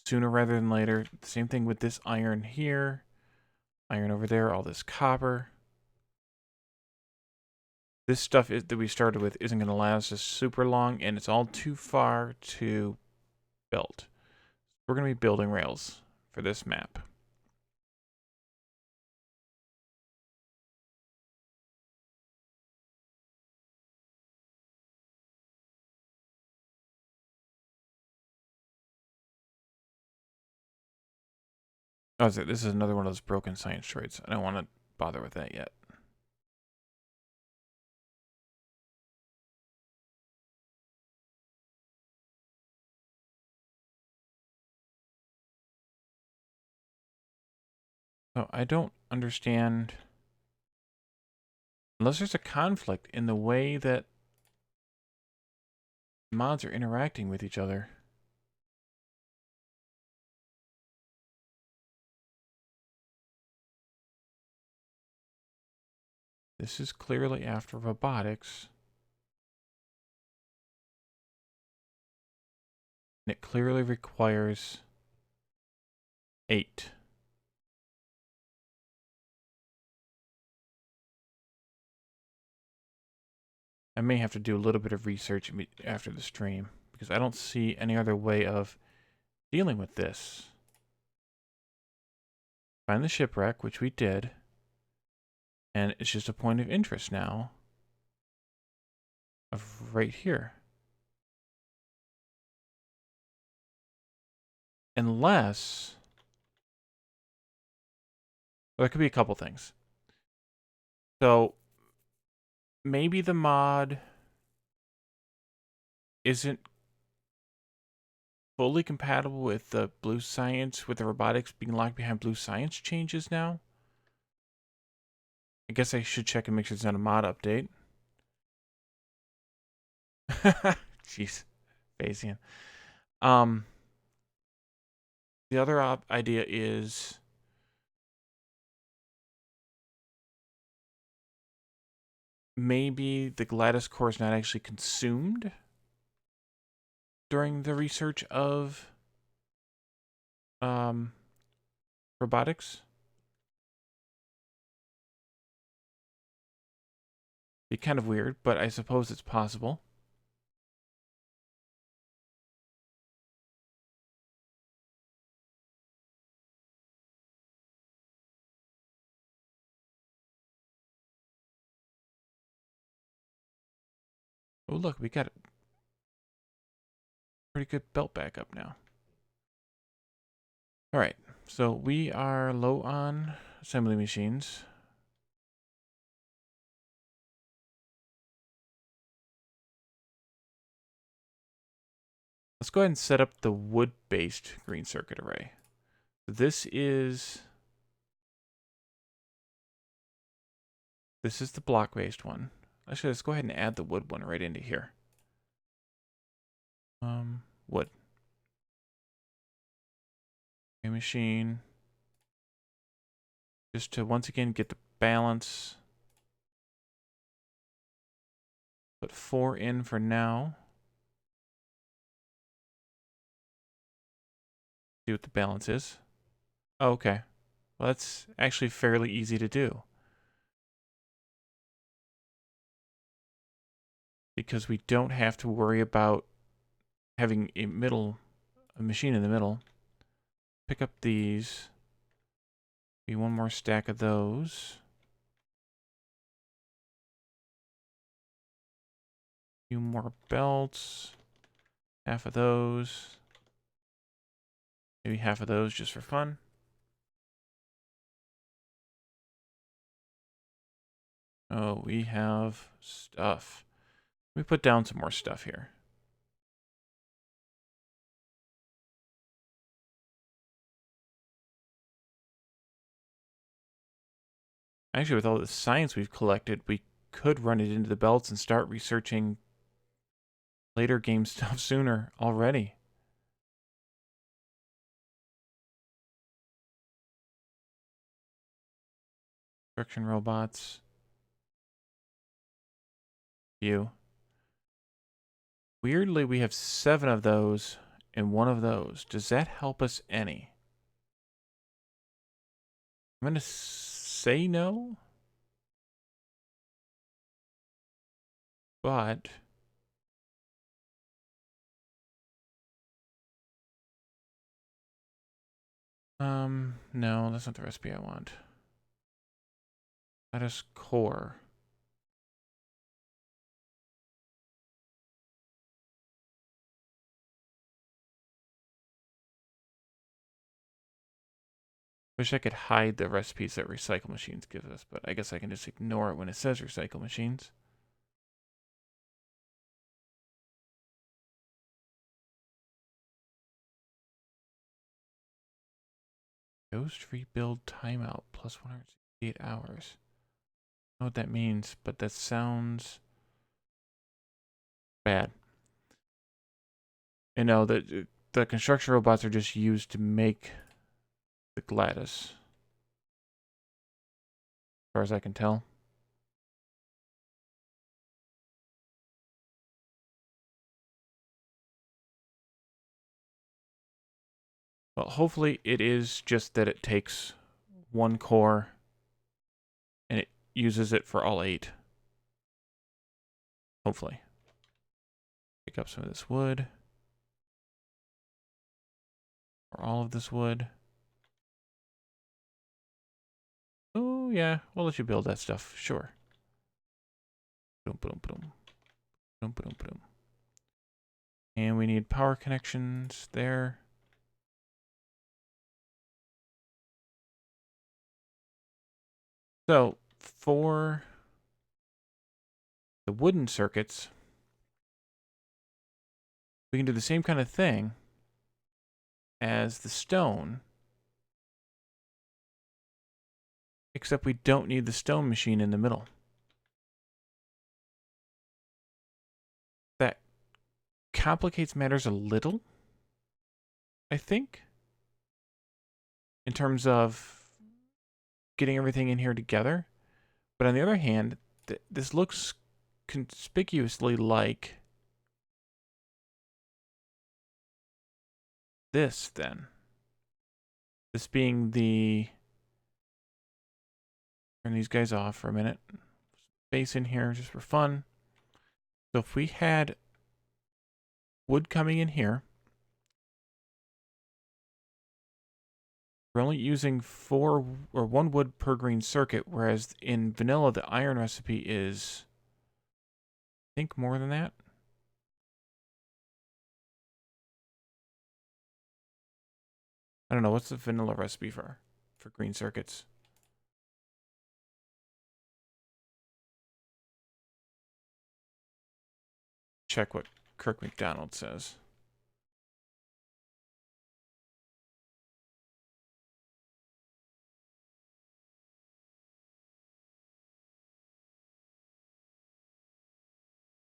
sooner rather than later. Same thing with this iron here. Iron over there, all this copper. This stuff that we started with isn't going to last us super long, and it's all too far to build. We're going to be building rails for this map. Oh, this is another one of those broken science droids. I don't want to bother with that yet. So I don't understand, unless there's a conflict in the way that mods are interacting with each other. This is clearly after robotics. And it clearly requires 8. I may have to do a little bit of research after the stream, because I don't see any other way of dealing with this. Find the shipwreck, which we did. And it's just a point of interest now of right here. Unless... well, there could be a couple things. So, maybe the mod isn't fully compatible with the blue science, with the robotics being locked behind blue science changes now. I guess I should check and make sure it's not a mod update. Jeez, Phasian. The other idea is maybe the Gladys core is not actually consumed during the research of robotics. Be kind of weird, but I suppose it's possible. Oh, look, we got a pretty good belt backup now. All right, so we are low on assembly machines. Let's go ahead and set up the wood-based green circuit array. This is the block-based one. Actually, let's go ahead and add the wood one right into here. Wood. A machine. Just to once again get the balance. Put 4 in for now. See what the balance is. Oh, okay. Well, that's actually fairly easy to do. Because we don't have to worry about having a machine in the middle. Pick up these. Be one more stack of those. Few more belts. Half of those. Maybe half of those just for fun. Oh, we have stuff. Let me put down some more stuff here. Actually, with all the science we've collected, we could run it into the belts and start researching later game stuff sooner already. Construction robots. You. Weirdly, we have 7 of those and 1 of those. Does that help us any? I'm going to say no. But no, that's not the recipe I want. That is core. Wish I could hide the recipes that recycle machines give us, but I guess I can just ignore it when it says recycle machines. Ghost rebuild timeout plus 168 hours. I don't know what that means, but that sounds bad. You know, the construction robots are just used to make the Gladys. As far as I can tell. Well, hopefully it is just that it takes 1 core and it uses it for all 8. Hopefully. Pick up some of this wood. Or all of this wood. Oh, yeah. We'll let you build that stuff. Sure. Boom, boom, boom. Boom, boom, boom. And we need power connections there. So, for the wooden circuits, we can do the same kind of thing as the stone, except we don't need the stone machine in the middle. That complicates matters a little, I think, in terms of getting everything in here together. But on the other hand, this looks conspicuously like this, then. This being the... Turn these guys off for a minute. Space in here just for fun. So if we had wood coming in here, we're only using 4 or 1 wood per green circuit, whereas in vanilla the iron recipe is, I think, more than that. I don't know, what's the vanilla recipe for green circuits? Check what Kirk McDonald says.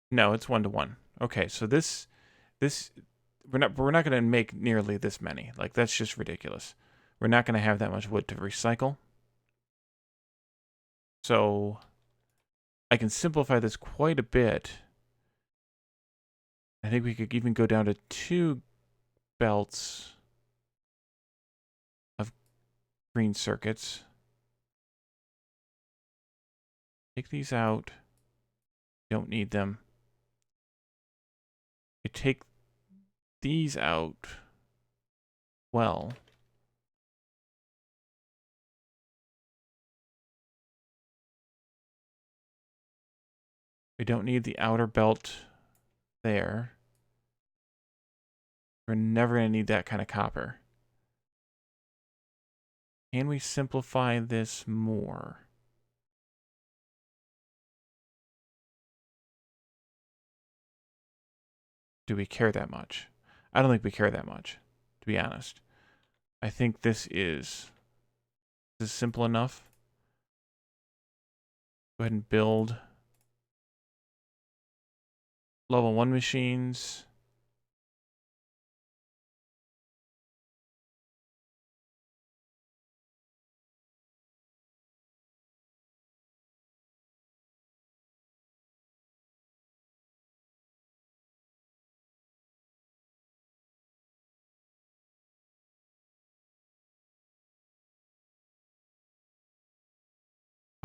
No, it's 1 to 1. Okay, so this we're not going to make nearly this many. Like, that's just ridiculous. We're not going to have that much wood to recycle. So I can simplify this quite a bit. I think we could even go down to 2 belts of green circuits. Take these out. Don't need them. We take these out. Well, we don't need the outer belt there. We're never going to need that kind of copper. Can we simplify this more? Do we care that much? I don't think we care that much, to be honest. I think this is simple enough. Go ahead and build level 1 machines.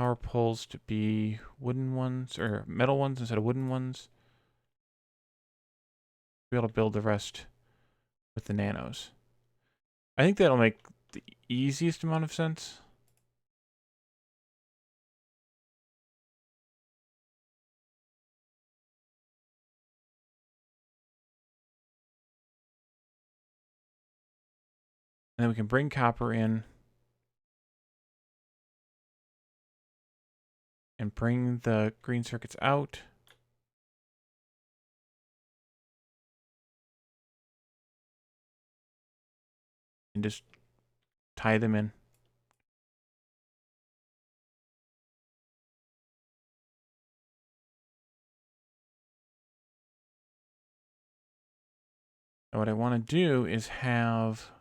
Power poles to be wooden ones, or metal ones instead of wooden ones. Be able to build the rest with the nanos. I think that'll make the easiest amount of sense. And then we can bring copper in and bring the green circuits out. And just tie them in. And what I want to do is have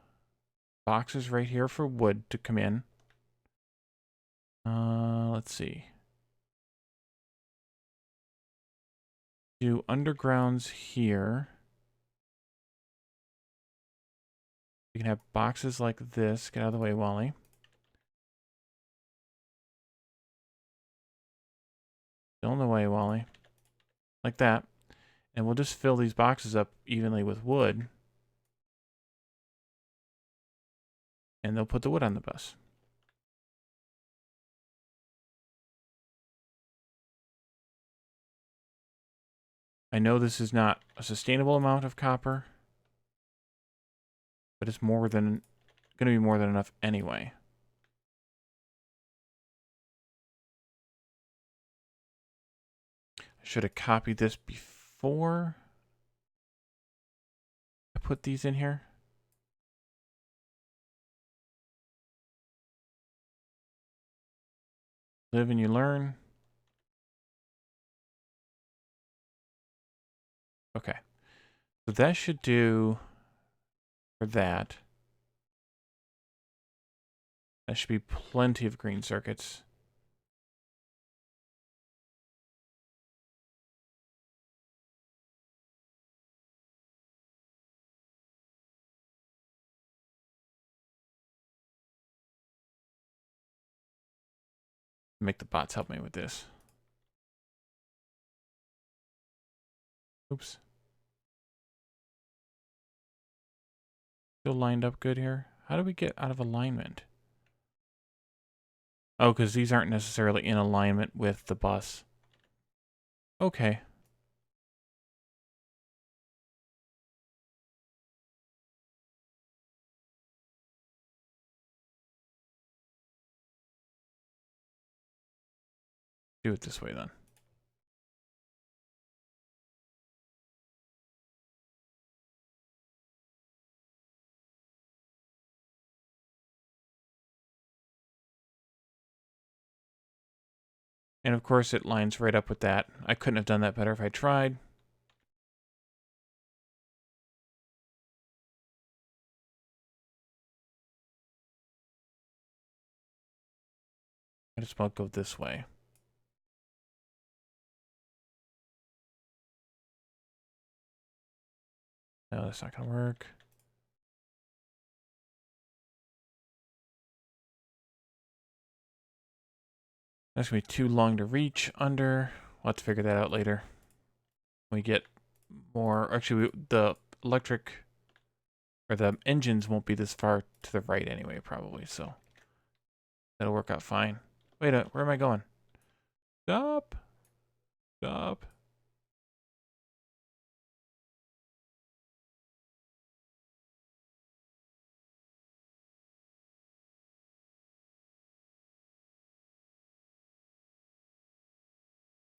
boxes right here for wood to come in. Let's see. Do undergrounds here. We can have boxes like this. Get out of the way, Wally. Still in the way, Wally. Like that. And we'll just fill these boxes up evenly with wood. And they'll put the wood on the bus. I know this is not a sustainable amount of copper, but it's more than going to be more than enough anyway. I should have copied this before I put these in here. Live and you learn. Okay. So that should do for that. That should be plenty of green circuits. Make the bots help me with this. Oops. Still lined up good here. How do we get out of alignment? Oh, because these aren't necessarily in alignment with the bus. Okay. Do it this way then. And of course it lines right up with that. I couldn't have done that better if I tried. I just want to go this way. No, that's not going to work. That's going to be too long to reach under. We'll have to figure that out later. We get more. Actually, the electric or the engines won't be this far to the right anyway, probably. So that'll work out fine. Wait a minute. Where am I going? Stop. Stop.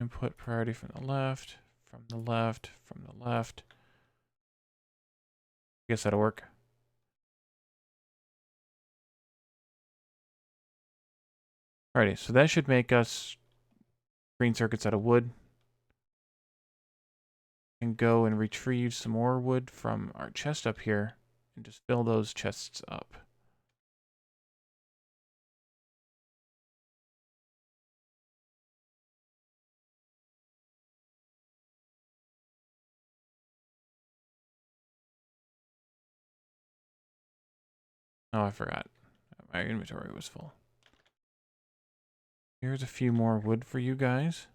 Input priority from the left, from the left, from the left. I guess that'll work. Alrighty, so that should make us green circuits out of wood. And go and retrieve some more wood from our chest up here and just fill those chests up. Oh, I forgot. My inventory was full. Here's a few more wood for you guys.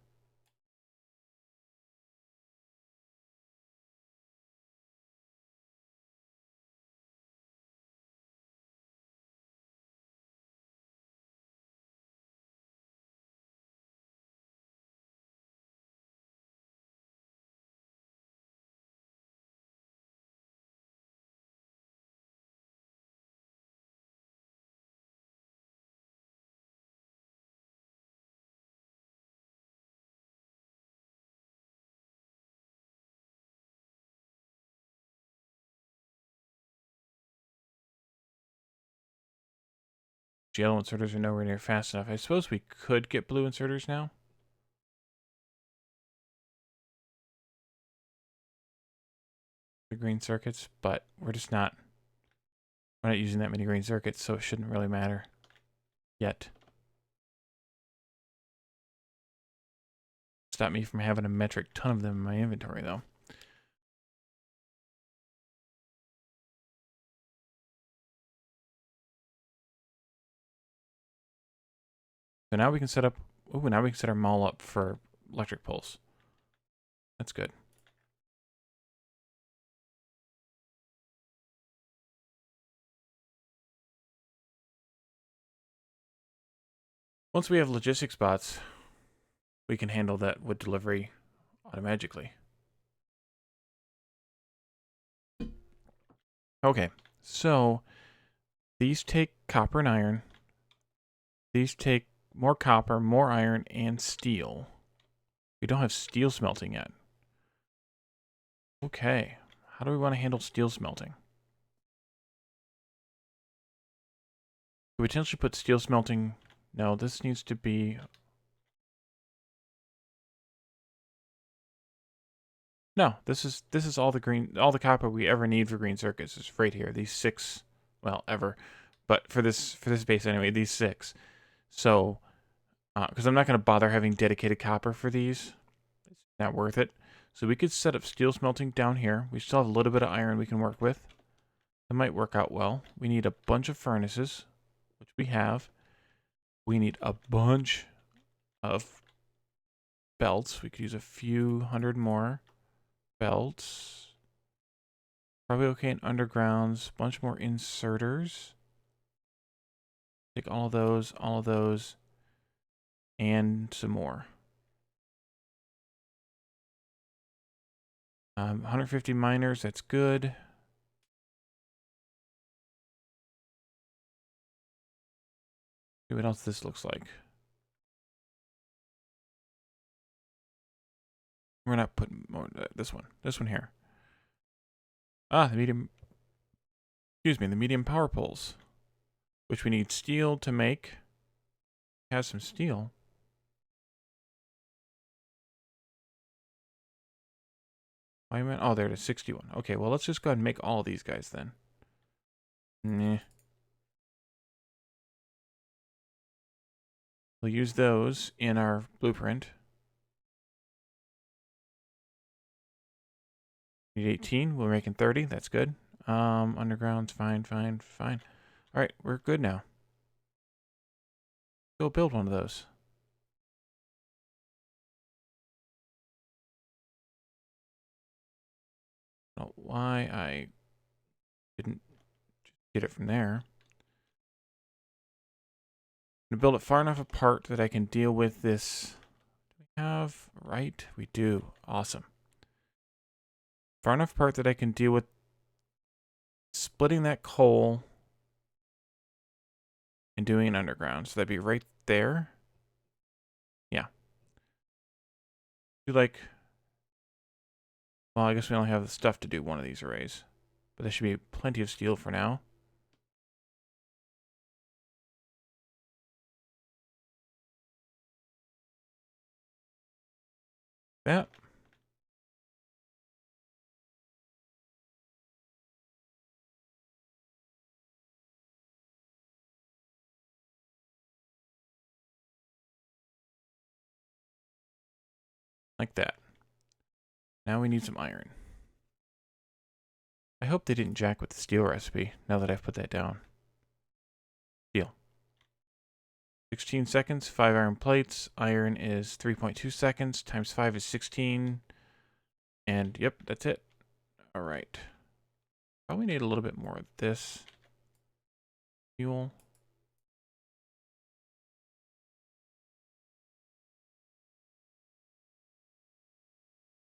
Yellow inserters are nowhere near fast enough. I suppose we could get blue inserters now. The green circuits, but we're not using that many green circuits, so it shouldn't really matter yet. Stop me from having a metric ton of them in my inventory, though. So now we can set up. Ooh, now we can set our mall up for electric pulse. That's good. Once we have logistics spots, we can handle that wood delivery automatically. Okay, so these take copper and iron. These take more copper, more iron, and steel. We don't have steel smelting yet. Okay, how do we want to handle steel smelting? Could we potentially put steel smelting? No, this needs to be... No, this is all the copper we ever need for green circuits is right here. These 6, well, ever, but for this base anyway, these 6. So, because I'm not going to bother having dedicated copper for these, it's not worth it. So we could set up steel smelting down here. We still have a little bit of iron we can work with. That might work out well. We need a bunch of furnaces, which we have. We need a bunch of belts. We could use a few hundred more belts. Probably okay in undergrounds. Bunch more inserters. Take all of those, and some more. 150 miners, that's good. See what else this looks like. We're not putting more. This one here. Ah, the medium. Excuse me, the medium power poles, which we need steel to make. Has some steel. Why am I? Oh, there it is, 61. Okay, well let's just go ahead and make all of these guys then. Nah. We'll use those in our blueprint. Need 18. We're making 30. That's good. Underground's fine. All right, we're good now. Go build one of those. I don't know why I didn't get it from there. I'm gonna build it far enough apart that I can deal with this. Do we have right? We do. Awesome. Far enough apart that I can deal with splitting that coal and doing an underground. So that'd be right there. Yeah. Do like, well, I guess we only have the stuff to do one of these arrays, but there should be plenty of steel for now. That. Like that. Now we need some iron. I hope they didn't jack with the steel recipe, now that I've put that down. Steel. 16 seconds, 5 iron plates. Iron is 3.2 seconds, times 5 is 16. And yep, that's it. All right. Probably need a little bit more of this fuel.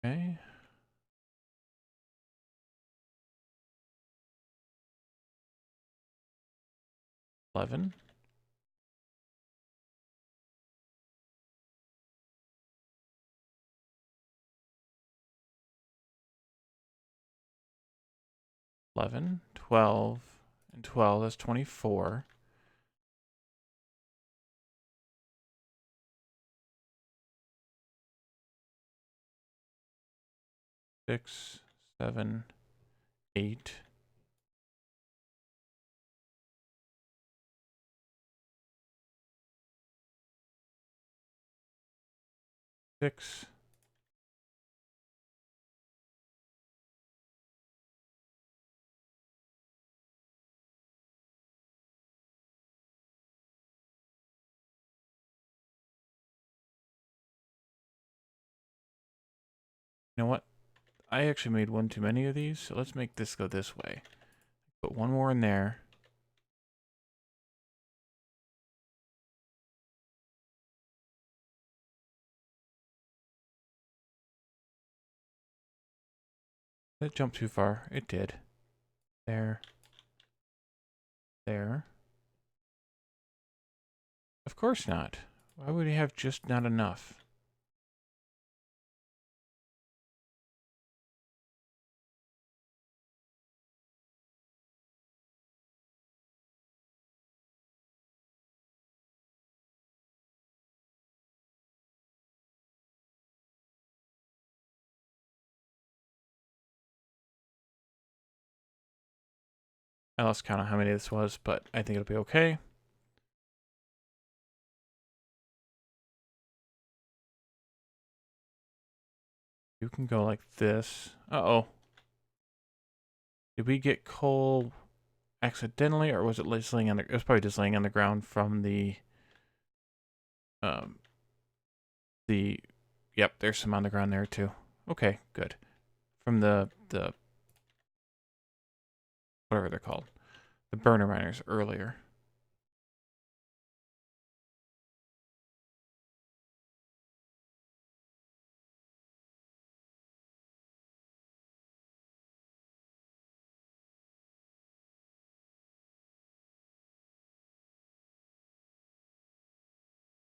Okay. $11. 11, 12, and 12, that's 24. 6, 7, 8. 6. 'What? I actually made one too many of these, so let's make this go this way. Put one more in there. Did it jump too far? It did. There. There. Of course not. Why would he have just not enough? I lost count on how many this was, but I think it'll be okay. You can go like this. Uh-oh. Did we get coal accidentally, or was it just laying on the... It was probably just laying on the ground from the... Yep, there's some on the ground there too. Okay, good. From the whatever they're called. The burner miners earlier.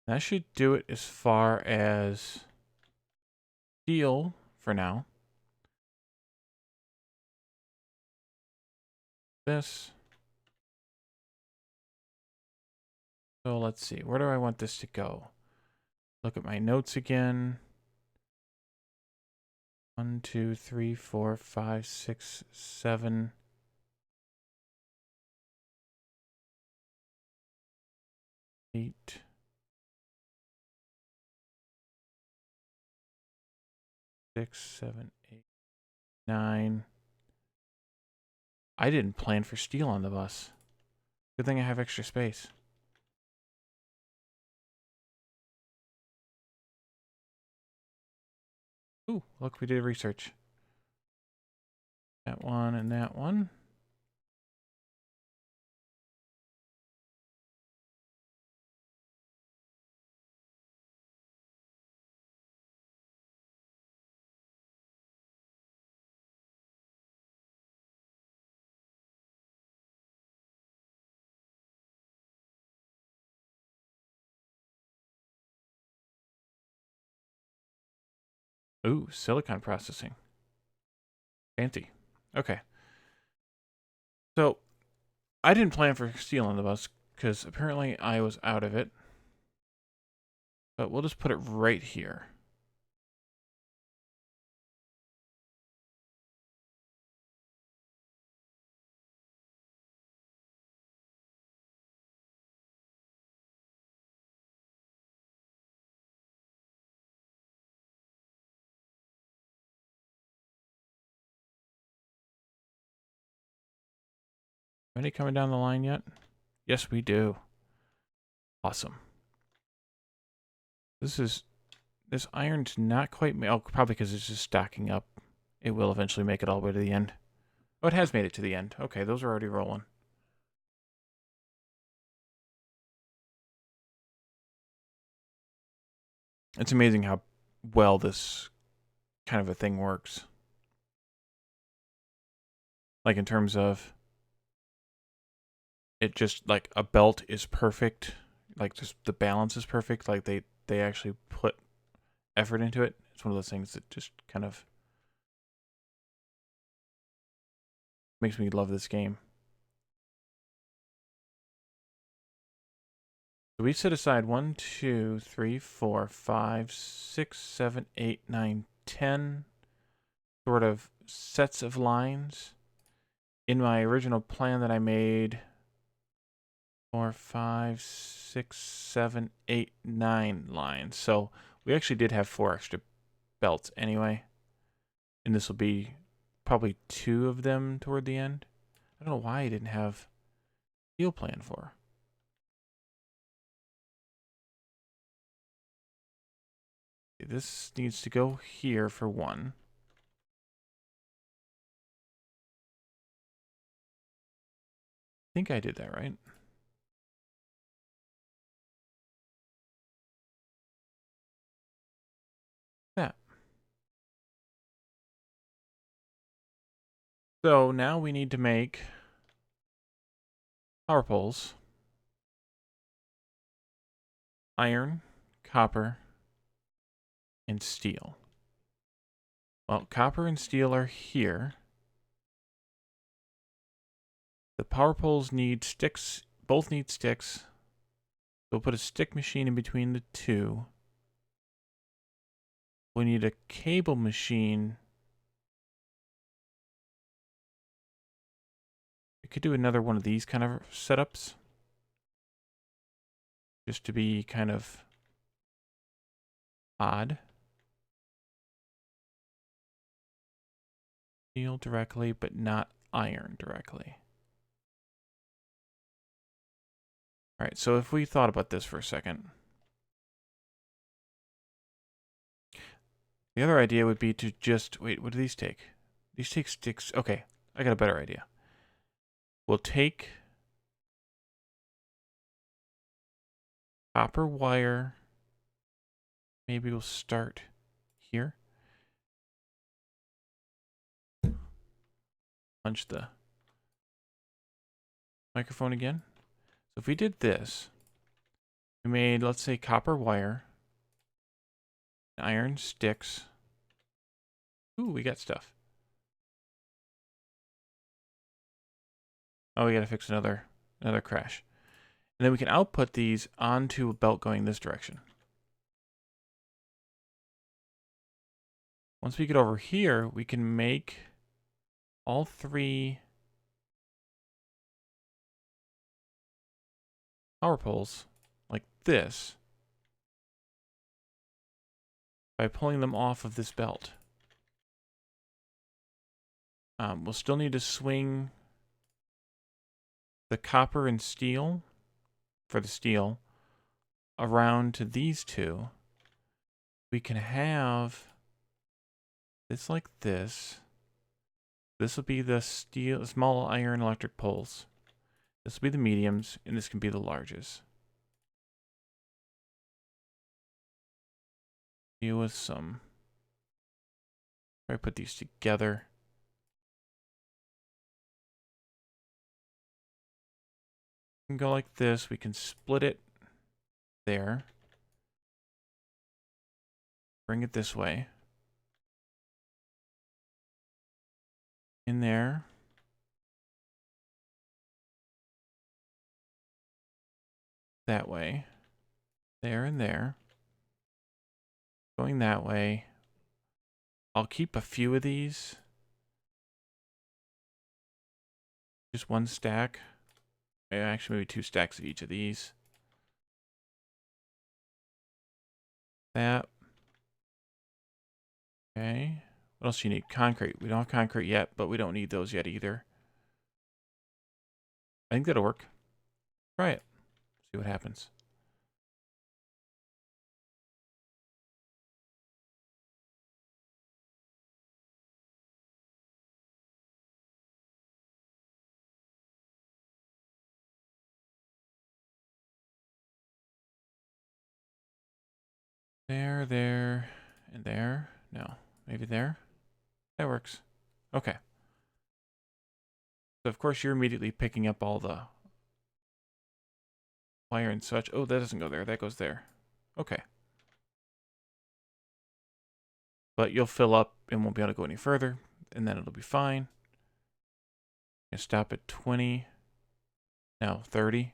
That should do it as far as steel for now. This. So let's see. Where do I want this to go? Look at my notes again. 1, 2, 3, 4, 5, 6, 7. 8. 6, 7, 8, 9. I didn't plan for steel on the bus. Good thing I have extra space. Ooh, look, we did research. That one and that one. Ooh, silicon processing. Fancy. Okay. So, I didn't plan for steel on the bus because apparently I was out of it. But we'll just put it right here. Any coming down the line yet? Yes, we do. Awesome. This iron's not quite, oh, probably because it's just stacking up. It will eventually make it all the way to the end. Oh, it has made it to the end. Okay, those are already rolling. It's amazing how well this kind of a thing works. Like in terms of it just like a belt is perfect. Like just the balance is perfect. Like they actually put effort into it. It's one of those things that just kind of makes me love this game. So we set aside 1, 2, 3, 4, 5, 6, 7, 8, 9, 10 sort of sets of lines. In my original plan that I made, 4, 5, 6, 7, 8, 9 lines. So we actually did have 4 extra belts anyway. And this will be probably 2 of them toward the end. I don't know why I didn't have steel plan for. This needs to go here for 1. I think I did that right. That. So now we need to make power poles. Iron, copper, and steel. Well, copper and steel are here. The power poles need sticks. Both need sticks. We'll put a stick machine in between the two. We need a cable machine. We could do another one of these kind of setups. Just to be kind of odd. Steel directly, but not iron directly. Alright, so if we thought about this for a second. The other idea would be to just, wait, what do these take? These take sticks. Okay, I got a better idea. We'll take copper wire. Maybe we'll start here. Punch the microphone again. So if we did this, we made, let's say, copper wire, iron sticks. Ooh, we got stuff. Oh, we gotta fix another crash. And then we can output these onto a belt going this direction. Once we get over here, we can make all 3 power poles like this by pulling them off of this belt. We'll still need to swing the copper and steel for the steel around to these 2. We can have this like this. This will be the steel, small iron electric poles. This will be the mediums, and this can be the larges. Deal with some. Try to put these together. We can go like this. We can split it there. Bring it this way. In there. That way. There and there. Going that way. I'll keep a few of these. Just 1 stack. Actually, maybe 2 stacks of each of these. That. Okay. What else do you need? Concrete. We don't have concrete yet, but we don't need those yet either. I think that'll work. Try it. See what happens. There, and there. No, maybe there. That works. Okay. So of course you're immediately picking up all the wire and such. Oh, that doesn't go there. That goes there. Okay. But you'll fill up and won't be able to go any further, and then it'll be fine. You stop at 20. Now 30.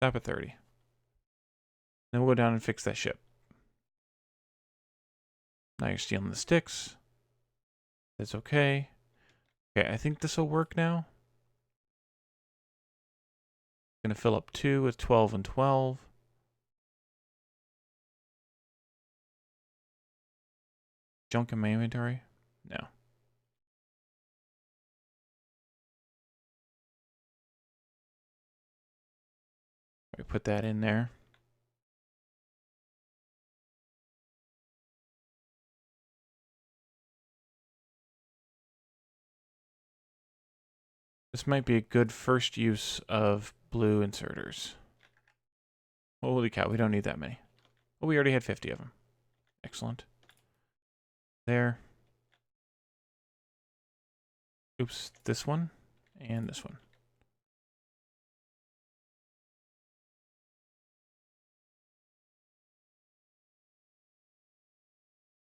Stop at 30. Then we'll go down and fix that ship. Now you're stealing the sticks. That's okay. Okay, I think this will work now. Gonna fill up 2 with 12 and 12. Junk in my inventory? No. We put that in there. This might be a good first use of blue inserters. Holy cow, we don't need that many. Oh, we already had 50 of them. Excellent. There. Oops, this one and this one.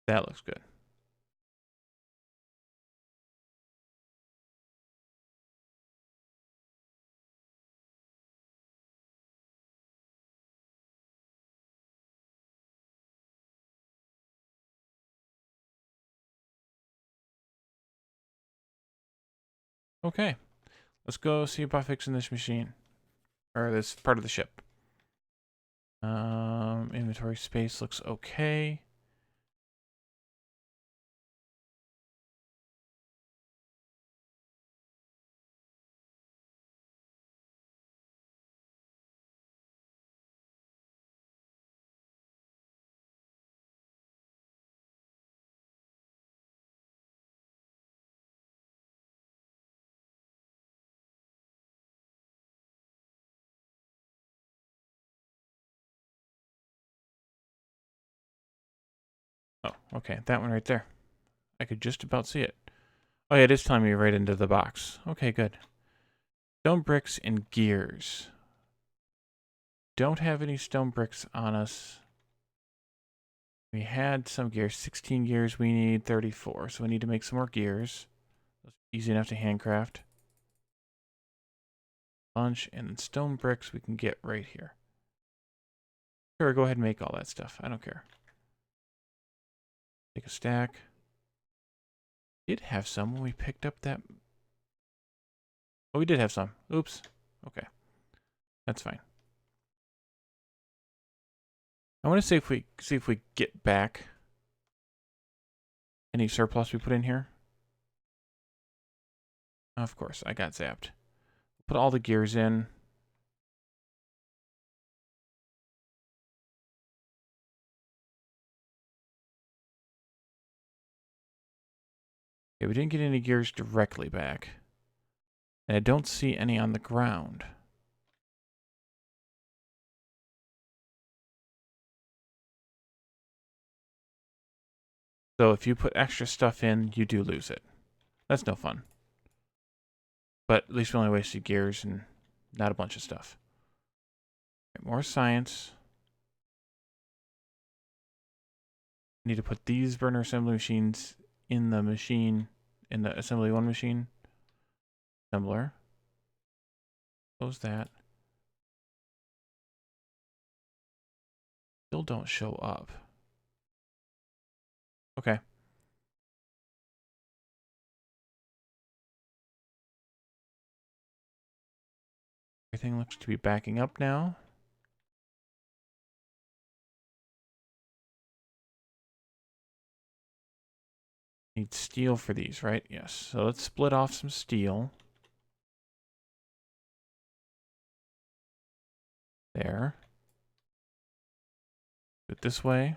That looks good. Okay, let's go see about fixing this machine. Or this part of the ship. Inventory space looks okay. Oh, okay, that one right there. I could just about see it. Oh yeah, it is telling me right into the box. Okay, good. Stone bricks and gears. Don't have any stone bricks on us. We had some gears, 16 gears, we need 34, so we need to make some more gears. Easy enough to handcraft. Bunch, and then stone bricks we can get right here. Sure, go ahead and make all that stuff. I don't care. Take a stack. Did have some when we picked up that. Oh, we did have some. Oops. Okay. That's fine. I want to see if we get back any surplus we put in here. Of course, I got zapped. Put all the gears in. Okay, we didn't get any gears directly back. And I don't see any on the ground. So if you put extra stuff in, you do lose it. That's no fun. But at least we only wasted gears and not a bunch of stuff. Okay, more science. Need to put these burner assembly machines in the machine, in the assembly one machine. Assembler. Close that. Still don't show up. Okay. Everything looks to be backing up now. Need steel for these, right? Yes. So let's split off some steel. There. Do it this way.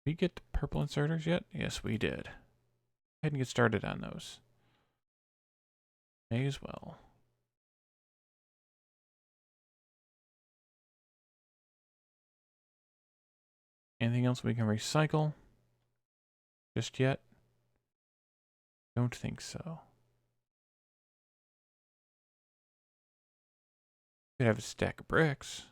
We get the purple inserters yet? Yes, we did. Go ahead and get started on those. May as well. Anything else we can recycle? Just yet? Don't think so. Could have a stack of bricks.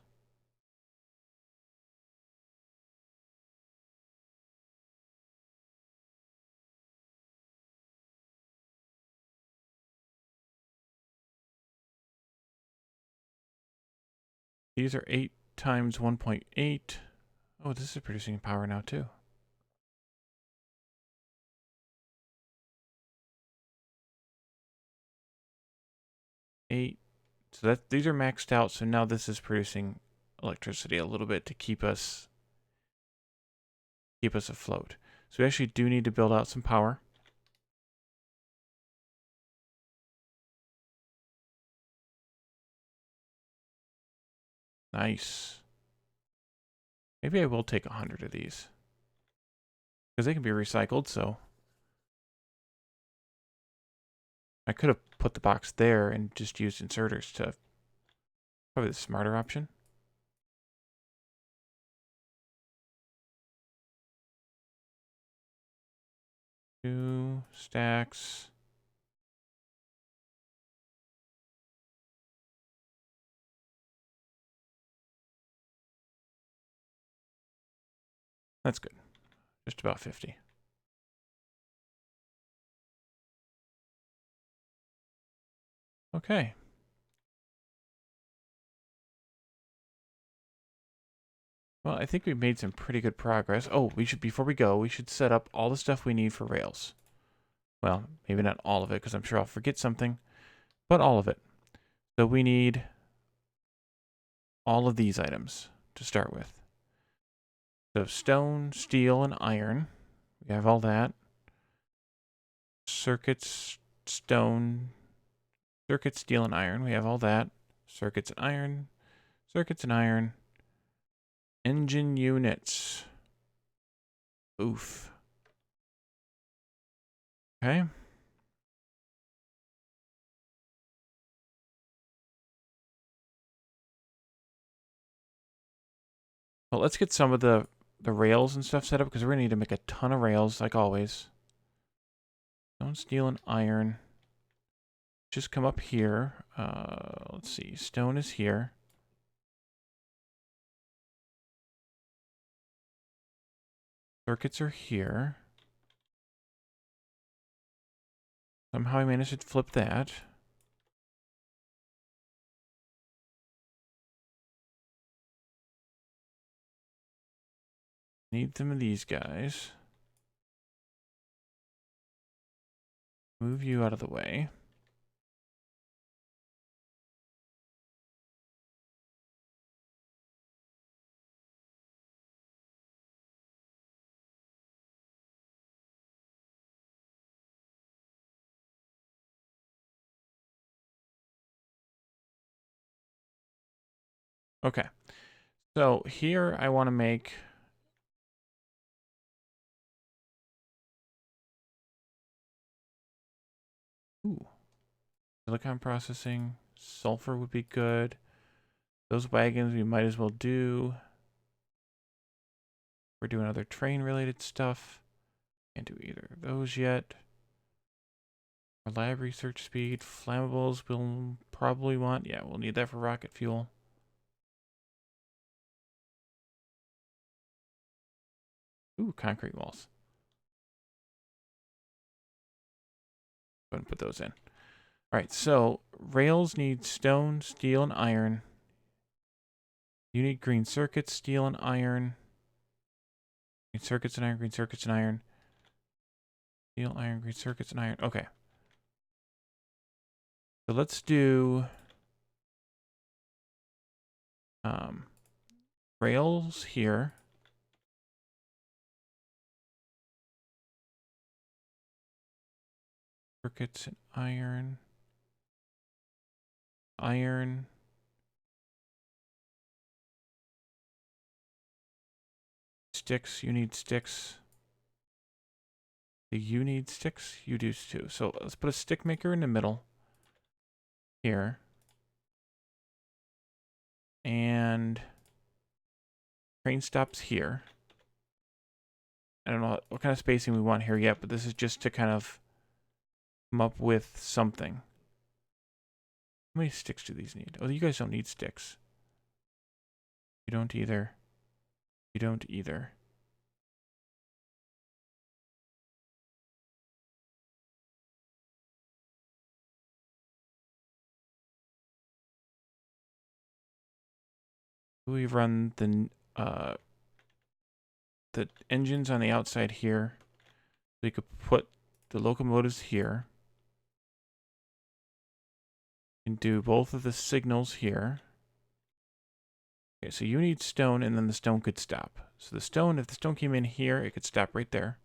These are 8 times 1.8. Oh, this is producing power now too. 8. So that these are maxed out, so now this is producing electricity a little bit to keep us afloat. So we actually do need to build out some power. Nice. Maybe I will take 100 of these. Because they can be recycled, so I could have put the box there and just used inserters to probably the smarter option. Two stacks. That's good. Just about 50. Okay. Well, I think we made some pretty good progress. Oh, before we go, we should set up all the stuff we need for Rails. Well, maybe not all of it, because I'm sure I'll forget something, but all of it. So we need all of these items to start with. So stone, steel, and iron. We have all that. Circuits, stone, circuits, steel, and iron. We have all that. Circuits and iron. Circuits and iron. Engine units. Oof. Okay. Well, let's get some of the rails and stuff set up, because we're going to need to make a ton of rails, like always. Stone, steel, and iron. Just come up here. Let's see. Stone is here. Circuits are here. Somehow I managed to flip that. Need some of these guys. Move you out of the way. Okay. So here I want to make silicon processing. Sulfur would be good. Those wagons we might as well do. We're doing other train related stuff. Can't do either of those yet. Our lab research speed. Flammables we'll probably want. Yeah, we'll need that for rocket fuel. Ooh, concrete walls. Go ahead and put those in. All right, so rails need stone, steel, and iron. You need green circuits, steel, and iron. Green circuits and iron, green circuits and iron. Steel, iron, green circuits and iron. Okay. So let's do rails here. Circuits and iron. Iron. sticks. You need sticks. Do you need sticks? You do too. So let's put a stick maker in the middle here. And train stops here. I don't know what kind of spacing we want here yet, but this is just to kind of come up with something. How many sticks do these need? Oh, you guys don't need sticks. You don't either. You don't either. We run the engines on the outside here. We could put the locomotives here. And do both of the signals here. Okay, so you need stone, and then the stone could stop. So the stone, if the stone came in here, it could stop right there.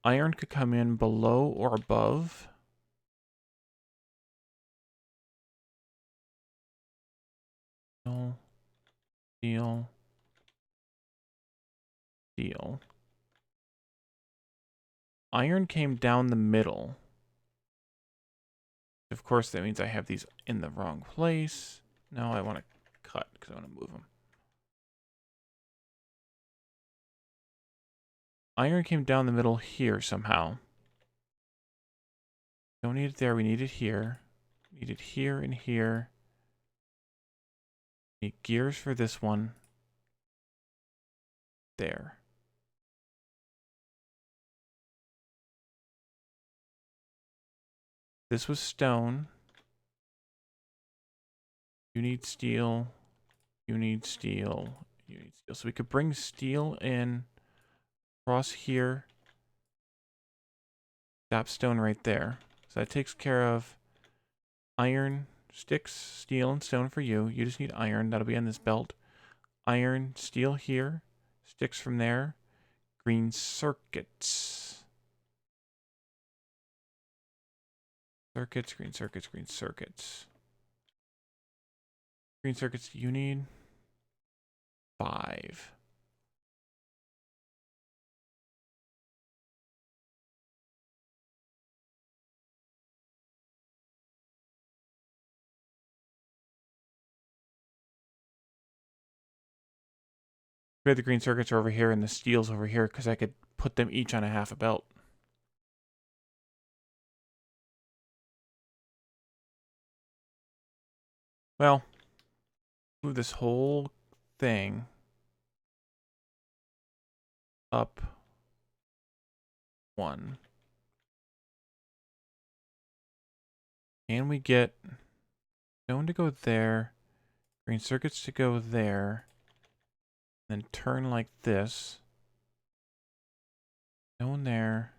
Iron could come in below or above. Steel. Steel. Iron came down the middle. Of course, that means I have these in the wrong place. Now I want to cut because I want to move them. Iron came down the middle here somehow. Don't need it there. We need it here. Need it here and here. Need gears for this one. There. This was stone. You need steel. You need steel. You need steel. So we could bring steel in across here. Stop stone right there. So that takes care of iron, sticks, steel, and stone for you. You just need iron. That'll be on this belt. Iron, steel here. Sticks from there. Green circuits. Circuits, green circuits, green circuits. Green circuits, you need 5. The green circuits are over here and the steel's over here because I could put them each on a half a belt. Well, move this whole thing up 1. And we get stone to go there, green circuits to go there, then turn like this. Stone there,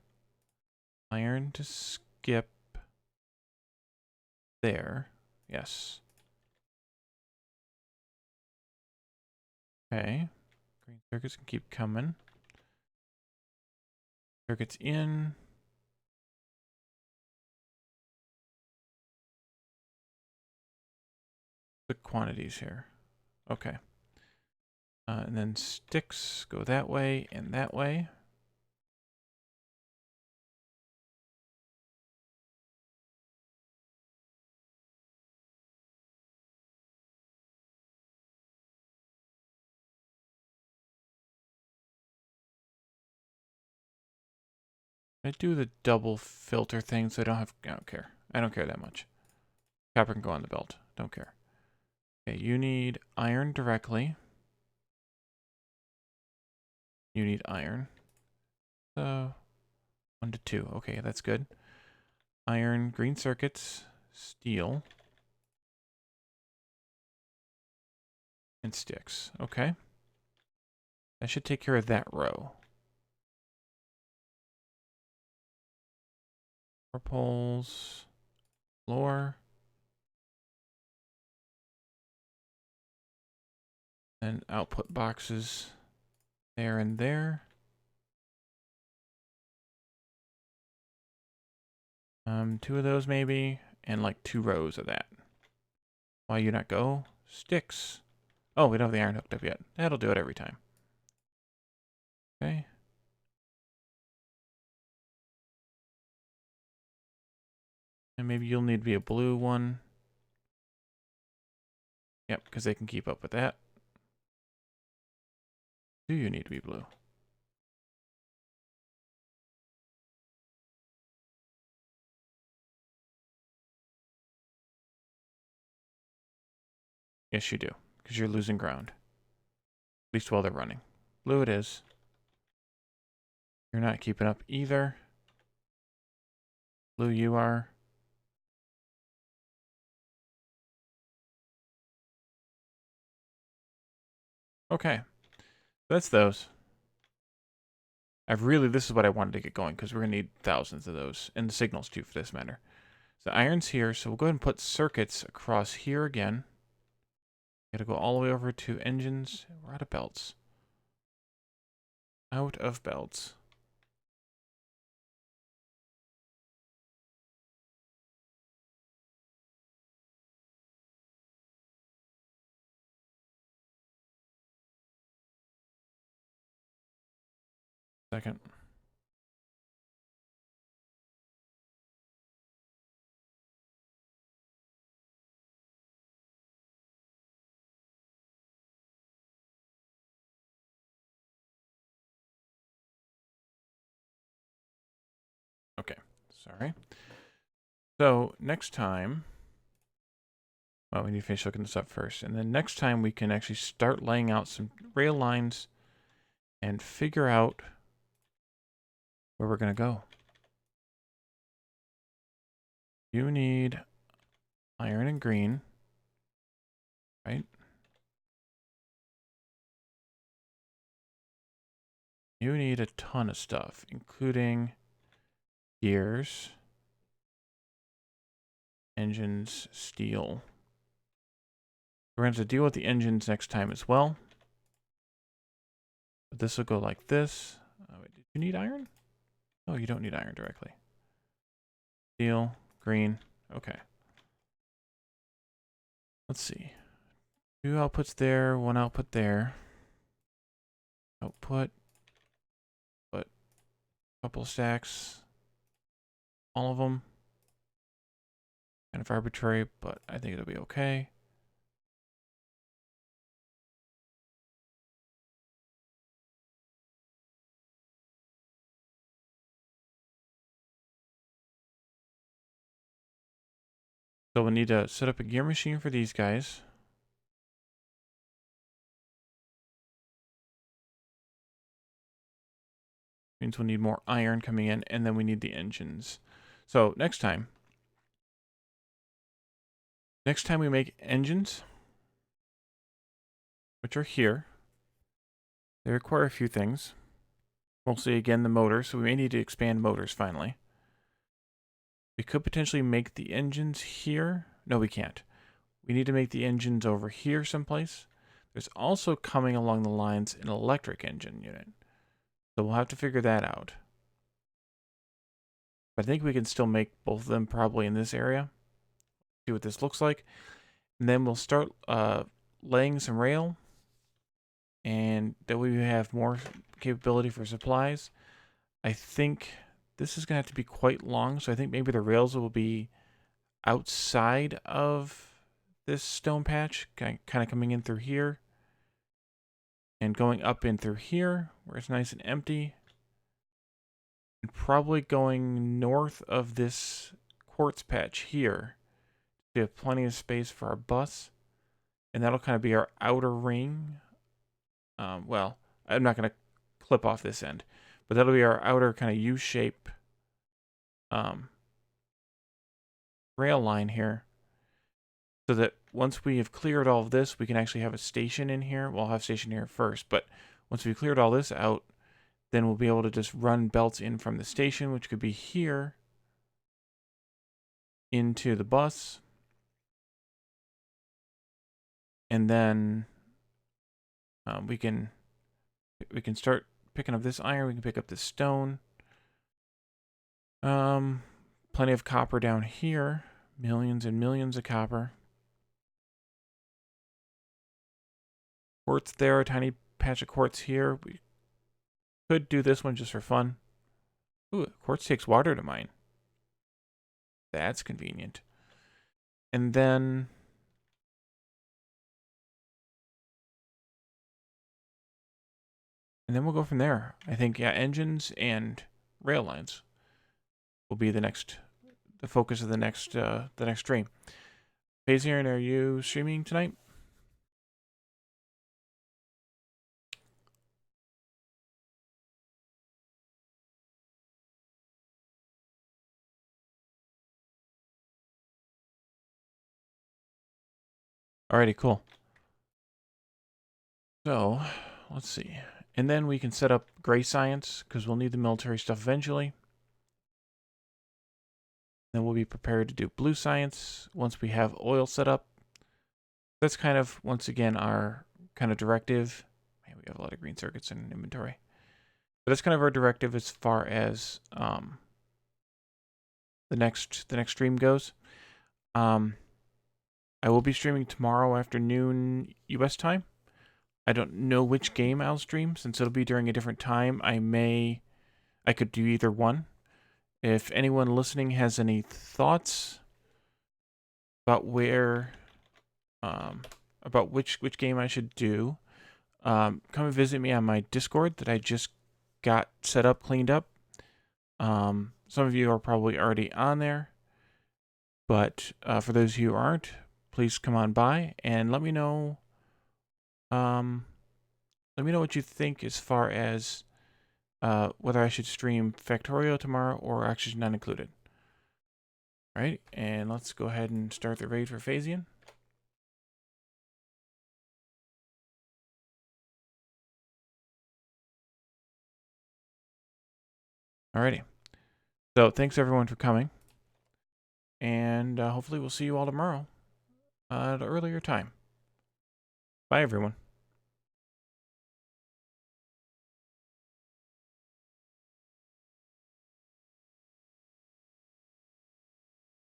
iron to skip there. Yes. Okay. Green circuits can keep coming. Circuits in. The quantities here. Okay. And then sticks go that way and that way. I do the double filter thing so I don't care. I don't care that much. Copper can go on the belt. Don't care. Okay, you need iron directly. You need iron. So 1 to 2. Okay, that's good. Iron, green circuits, steel, and sticks. Okay. That should take care of that row. 4 poles, floor. And output boxes there and there. 2 of those maybe, and like 2 rows of that. Why you not go? Sticks. Oh, we don't have the iron hooked up yet. That'll do it every time. Okay. And maybe you'll need to be a blue one. Yep, because they can keep up with that. Do you need to be blue? Yes, you do, because you're losing ground. At least while they're running. Blue it is. You're not keeping up either. Blue you are. Okay. That's those. This is what I wanted to get going, because we're going to need thousands of those. And the signals, too, for this matter. So iron's here, so we'll go ahead and put circuits across here again. Gotta go all the way over to engines. We're out of belts. Out of belts. Second. Okay, sorry. So next time, well, we need to finish looking this up first. And then next time we can actually start laying out some rail lines and figure out where we're going to go. You need iron and green, right? You need a ton of stuff, including gears, engines, steel. We're going to have to deal with the engines next time as well. But this will go like this. Wait, did you need iron? Oh, you don't need iron directly. Steel, green, okay. Let's see. 2 outputs there, 1 output there. Output. Put a couple stacks. All of them. Kind of arbitrary, but I think it'll be okay. So we'll need to set up a gear machine for these guys. Means we'll need more iron coming in, and then we need the engines. So next time we make engines, which are here, they require a few things. Mostly, again, the motor, so we may need to expand motors finally. We could potentially make the engines here. No, we can't. We need to make the engines over here someplace. There's also coming along the lines an electric engine unit. So we'll have to figure that out. But I think we can still make both of them probably in this area. See what this looks like. And then we'll start laying some rail. And that way we have more capability for supplies. I think this is going to have to be quite long. So I think maybe the rails will be outside of this stone patch. Kind of coming in through here. And going up in through here, where it's nice and empty. And probably going north of this quartz patch here. We have plenty of space for our bus. And that'll kind of be our outer ring. Well, I'm not going to clip off this end. But that'll be our outer kind of U-shape rail line here. So that once we have cleared all of this, we can actually have a station in here. We'll have a station here first. But once we've cleared all this out, then we'll be able to just run belts in from the station, which could be here, into the bus. And then we can start picking up this iron. We can pick up this stone. Plenty of copper down here. Millions and millions of copper. quartz there, a tiny patch of quartz here. We could do this one just for fun. Ooh, quartz takes water to mine. That's convenient. And then we'll go from there. I think, yeah, engines and rail lines will be the focus of the next stream. Phasian, are you streaming tonight? Alrighty, cool. So, let's see. And then we can set up gray science, because we'll need the military stuff eventually. Then we'll be prepared to do blue science once we have oil set up. That's kind of, once again, our kind of directive. Man, we have a lot of green circuits in inventory. But that's kind of our directive as far as the next stream goes. I will be streaming tomorrow afternoon US time. I don't know which game I'll stream since it'll be during a different time. I could do either one. If anyone listening has any thoughts about about which game I should do, come and visit me on my Discord that I just got set up, cleaned up. Some of you are probably already on there, but for those of you who aren't, please come on by and let me know. Let me know what you think as far as whether I should stream Factorio tomorrow or actually not included. All right, and let's go ahead and start the raid for Phasian. Alrighty. So thanks everyone for coming, and hopefully we'll see you all tomorrow at an earlier time. Bye everyone.